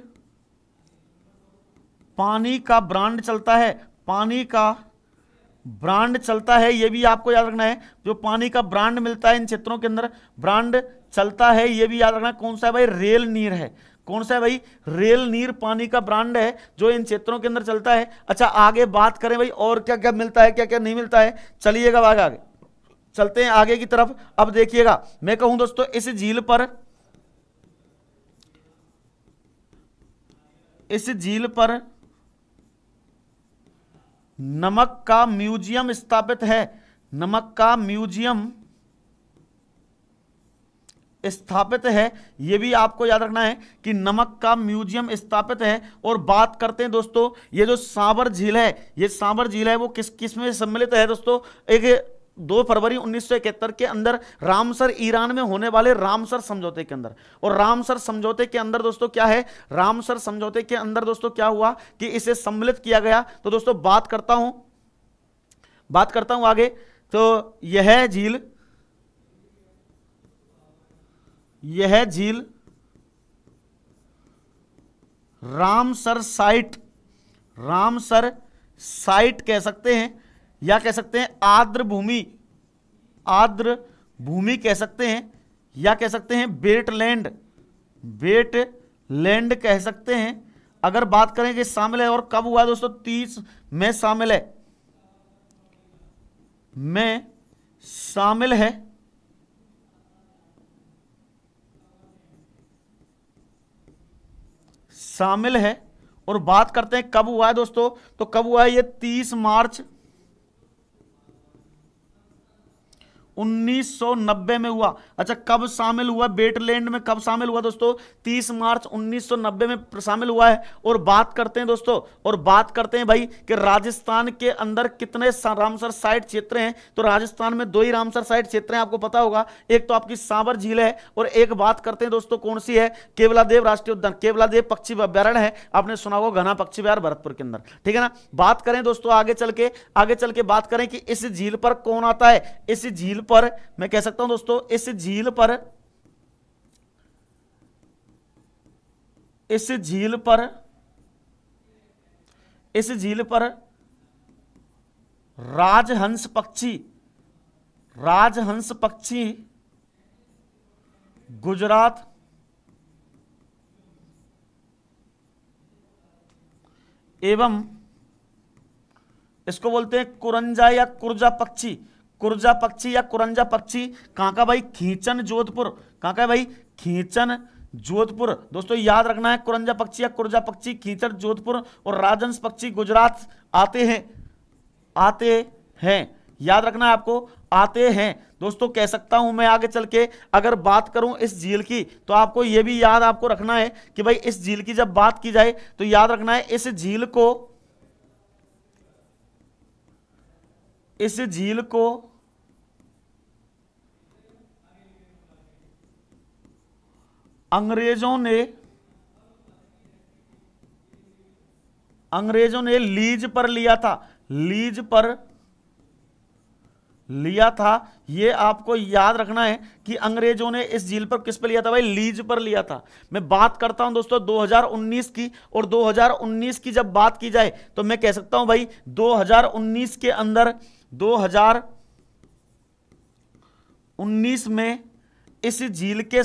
A: पानी का ब्रांड चलता है, पानी का ब्रांड चलता है। यह भी आपको याद रखना है, जो पानी का ब्रांड मिलता है इन क्षेत्रों के अंदर ब्रांड चलता है, यह भी याद रखना है। कौन सा है भाई, रेल नीर है। कौन सा है भाई, रेल नीर पानी का ब्रांड है जो इन क्षेत्रों के अंदर चलता है। अच्छा, आगे बात करें भाई और क्या क्या मिलता है, क्या क्या नहीं मिलता है, चलिएगा आगे चलते हैं आगे की तरफ। अब देखिएगा, मैं कहूं दोस्तों इस झील पर नमक का म्यूजियम स्थापित है, नमक का म्यूजियम स्थापित है, ये भी आपको याद रखना है कि नमक का म्यूजियम स्थापित है। और बात करते हैं दोस्तों, ये जो सांबर झील है, ये सांबर झील है वो किस किस में सम्मिलित है दोस्तों? एक 2 फरवरी 1971 के अंदर रामसर ईरान में होने वाले रामसर समझौते के अंदर। और रामसर समझौते के अंदर दोस्तों क्या है, रामसर समझौते के अंदर दोस्तों क्या हुआ कि इसे सम्मिलित किया गया। तो दोस्तों बात करता हूं आगे। तो यह झील रामसर साइट कह सकते हैं, या कह सकते हैं आर्द्र भूमि कह सकते हैं, या कह सकते हैं वेटलैंड कह सकते हैं। अगर बात करें कि शामिल है और कब हुआ दोस्तों, 30 में शामिल है। और बात करते हैं कब हुआ है दोस्तों, तो कब हुआ है ये 30 मार्च 1990 में हुआ। अच्छा, कब शामिल हुआ वेटलैंड में, कब शामिल हुआ दोस्तों? 30 मार्च 1990 में शामिल हुआ है। और बात करते हैं दोस्तों, भाई कि राजस्थान के अंदर कितने रामसर साइट क्षेत्र हैं? तो राजस्थान में 2 ही रामसर साइट क्षेत्र हैं, आपको पता होगा। एक तो आपकी सांबर झील है, और एक बात करते हैं दोस्तों कौन सी है, केवलादेव राष्ट्रीय उद्यान, केवलादेव पक्षी अभ्यारण्य है, आपने सुना होगा, घना पक्षी विहार भरतपुर के अंदर, ठीक है ना। बात करें दोस्तों आगे चल के बात करें कि इस झील पर कौन आता है। इस झील पर मैं कह सकता हूं दोस्तों, इस झील पर राजहंस पक्षी गुजरात एवं इसको बोलते हैं कुरंजा या कुरजा पक्षी या कुरंजा पक्षी। कहां का भाई? खींचन जोधपुर। कहां का भाई? खींचन जोधपुर। दोस्तों याद रखना है, कुरंजा पक्षी या कुरजा पक्षी खींचन जोधपुर, और राजहंस पक्षी गुजरात आते हैं। याद रखना है आपको, आते हैं दोस्तों। कह सकता हूं मैं आगे चल के, अगर बात करूं इस झील की, तो आपको यह भी याद आपको रखना है कि भाई इस झील की जब बात की जाए तो याद रखना है इस झील को अंग्रेजों ने लीज पर लिया था। ये आपको याद रखना है कि अंग्रेजों ने इस झील पर किस पर लिया था भाई? लीज पर लिया था। मैं बात करता हूं दोस्तों 2019 की, और 2019 की जब बात की जाए तो मैं कह सकता हूं भाई 2019 के अंदर 2019 में इस झील के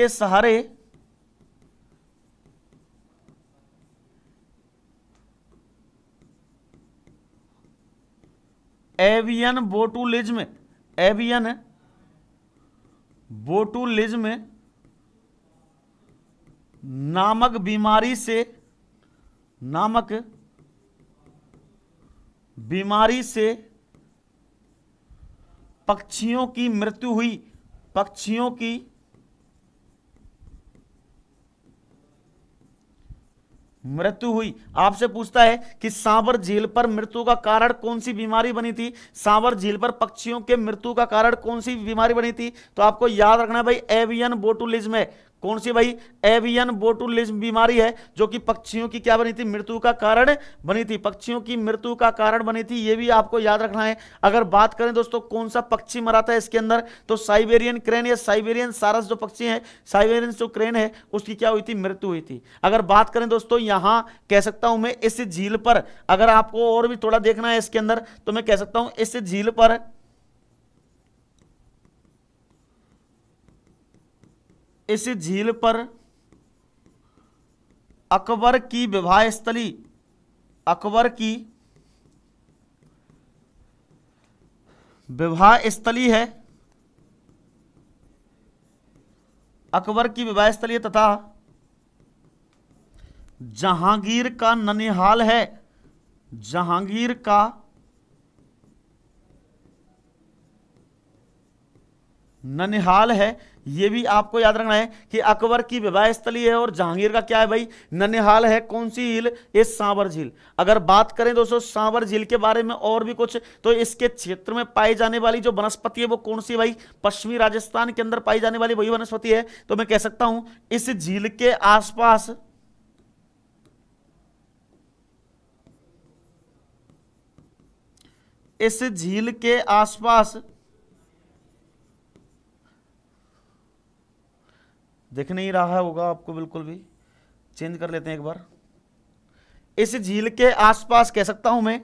A: सहारे एवियन बोटुलिज्म नामक बीमारी से पक्षियों की मृत्यु हुई। आपसे पूछता है कि सांबर झील पर मृत्यु का कारण कौन सी बीमारी बनी थी? सांबर झील पर पक्षियों के मृत्यु का कारण कौन सी बीमारी बनी थी? तो आपको याद रखना है भाई एवियन बोटुलिज्म है। कौन सी भाई? एवियन बोटुलिज्म बीमारी है, जो कि पक्षियों की क्या बनी थी? मृत्यु का कारण बनी थी। पक्षियों की मृत्यु का कारण बनी थी, ये भी आपको याद रखना है। अगर बात करें दोस्तों कौन सा पक्षी मरा था इसके अंदर, तो साइबेरियन क्रेन या साइबेरियन सारस जो पक्षी है, साइबेरियन जो क्रेन है, उसकी क्या हुई थी? मृत्यु हुई थी। अगर बात करें दोस्तों यहां कह सकता हूं मैं इस झील पर, अगर आपको और भी थोड़ा देखना है इसके अंदर, तो मैं कह सकता हूं इस झील पर अकबर की विवाह स्थली है। अकबर की विवाह स्थली तथा जहांगीर का ननिहाल है। जहांगीर का ननिहाल है, ये भी आपको याद रखना है कि अकबर की विवाह स्थली है, और जहांगीर का क्या है भाई, ननिहाल है। कौन सी झील, ये सांबर झील। अगर बात करें दोस्तों सांबर झील के बारे में और भी कुछ, तो इसके क्षेत्र में पाई जाने वाली जो वनस्पति है वो कौन सी भाई, पश्चिमी राजस्थान के अंदर पाई जाने वाली वही वनस्पति है। तो मैं कह सकता हूं इस झील के आसपास इस झील के आसपास दिख नहीं रहा होगा आपको, बिल्कुल भी चेंज कर लेते हैं एक बार। इस झील के आसपास कह सकता हूं मैं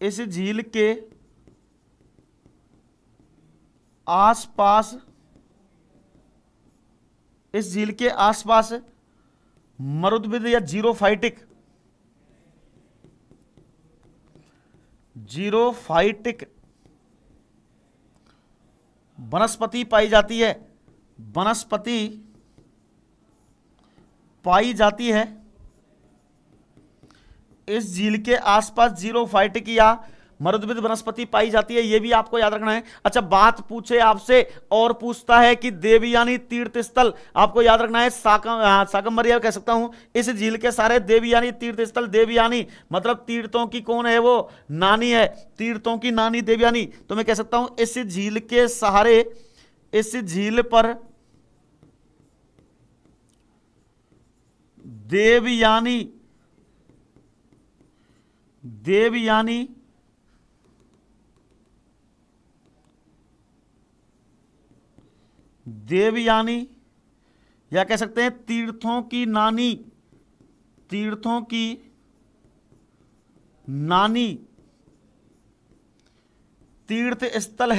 A: इस झील के आसपास इस झील के आसपास मरुद्भिद या जीरोफाइटिक वनस्पति पाई जाती है, वनस्पति पाई जाती है। इस झील के आसपास जीरोफाइटिक या मरुद्भिद वनस्पति पाई जाती है, यह भी आपको याद रखना है। अच्छा, बात पूछे आपसे और पूछता है कि देवयानी तीर्थ स्थल, आपको याद रखना है साकम्बरिया कह सकता हूं। इस झील के सारे देवयानी तीर्थ स्थल, देवयानी मतलब तीर्थों की कौन है, वो नानी है, तीर्थों की नानी देवयानी। तो मैं कह सकता हूं इस झील के सहारे, इस झील पर देवयानी या कह सकते हैं तीर्थों की नानी तीर्थ स्थल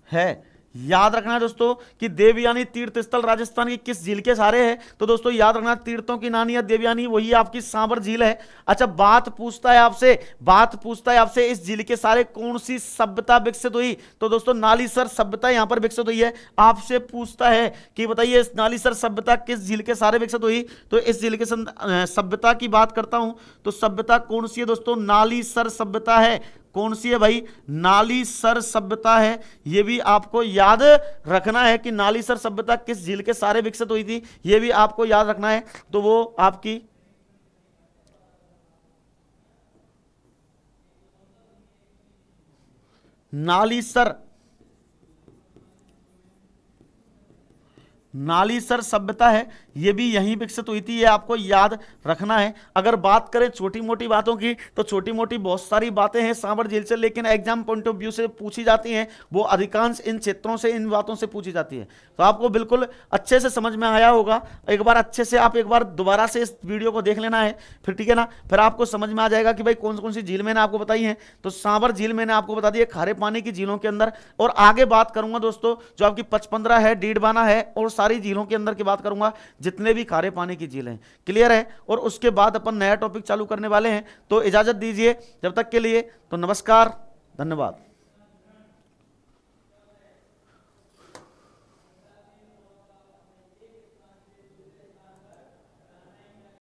A: है। याद रखना है दोस्तों कि देवयानी तीर्थ स्थल राजस्थान की किस झील के सहारे है। तो दोस्तों याद रखना, तीर्थों की नानी या देवयानी वही आपकी सांबर झील है। अच्छा, बात पूछता है आपसे इस झील के सहारे कौन सी सभ्यता विकसित हुई। तो दोस्तों नालीसर सभ्यता यहां पर विकसित हुई है। आपसे पूछता है कि बताइए इस नालीसर सभ्यता किस झील के सहारे विकसित हुई। तो इस झील के सभ्यता की बात करता हूं तो सभ्यता कौन सी है दोस्तों, नालीसर सभ्यता है। कौन सी है भाई, नालीसर सभ्यता है। यह भी आपको याद रखना है कि नालीसर सभ्यता किस झील के सहारे विकसित हुई थी, यह भी आपको याद रखना है। तो वो आपकी नालीसर सभ्यता है, यह भी यहीं विकसित हुई थी, ये आपको याद रखना है। अगर बात करें छोटी मोटी बातों की, तो छोटी मोटी बहुत सारी बातें हैं सांबर झील से, लेकिन एग्जाम पॉइंट ऑफ व्यू से पूछी जाती हैं, वो अधिकांश इन क्षेत्रों से, इन बातों से पूछी जाती है। तो आपको बिल्कुल अच्छे से समझ में आया होगा। एक बार अच्छे से आप एक बार दोबारा से इस वीडियो को देख लेना है, फिर ठीक है ना, फिर आपको समझ में आ जाएगा कि भाई कौन कौन सी झील मैंने आपको बताई है। तो सांबर झील मैंने आपको बता दी खारे पानी की झीलों के अंदर, और आगे बात करूंगा दोस्तों जो आपकी 55 है, डीडवाना है, और सारी झीलों के अंदर की बात करूंगा जितने भी खारे पानी की झील हैं। क्लियर है। और उसके बाद अपन नया टॉपिक चालू करने वाले हैं। तो इजाजत दीजिए जब तक के लिए, तो नमस्कार, धन्यवाद।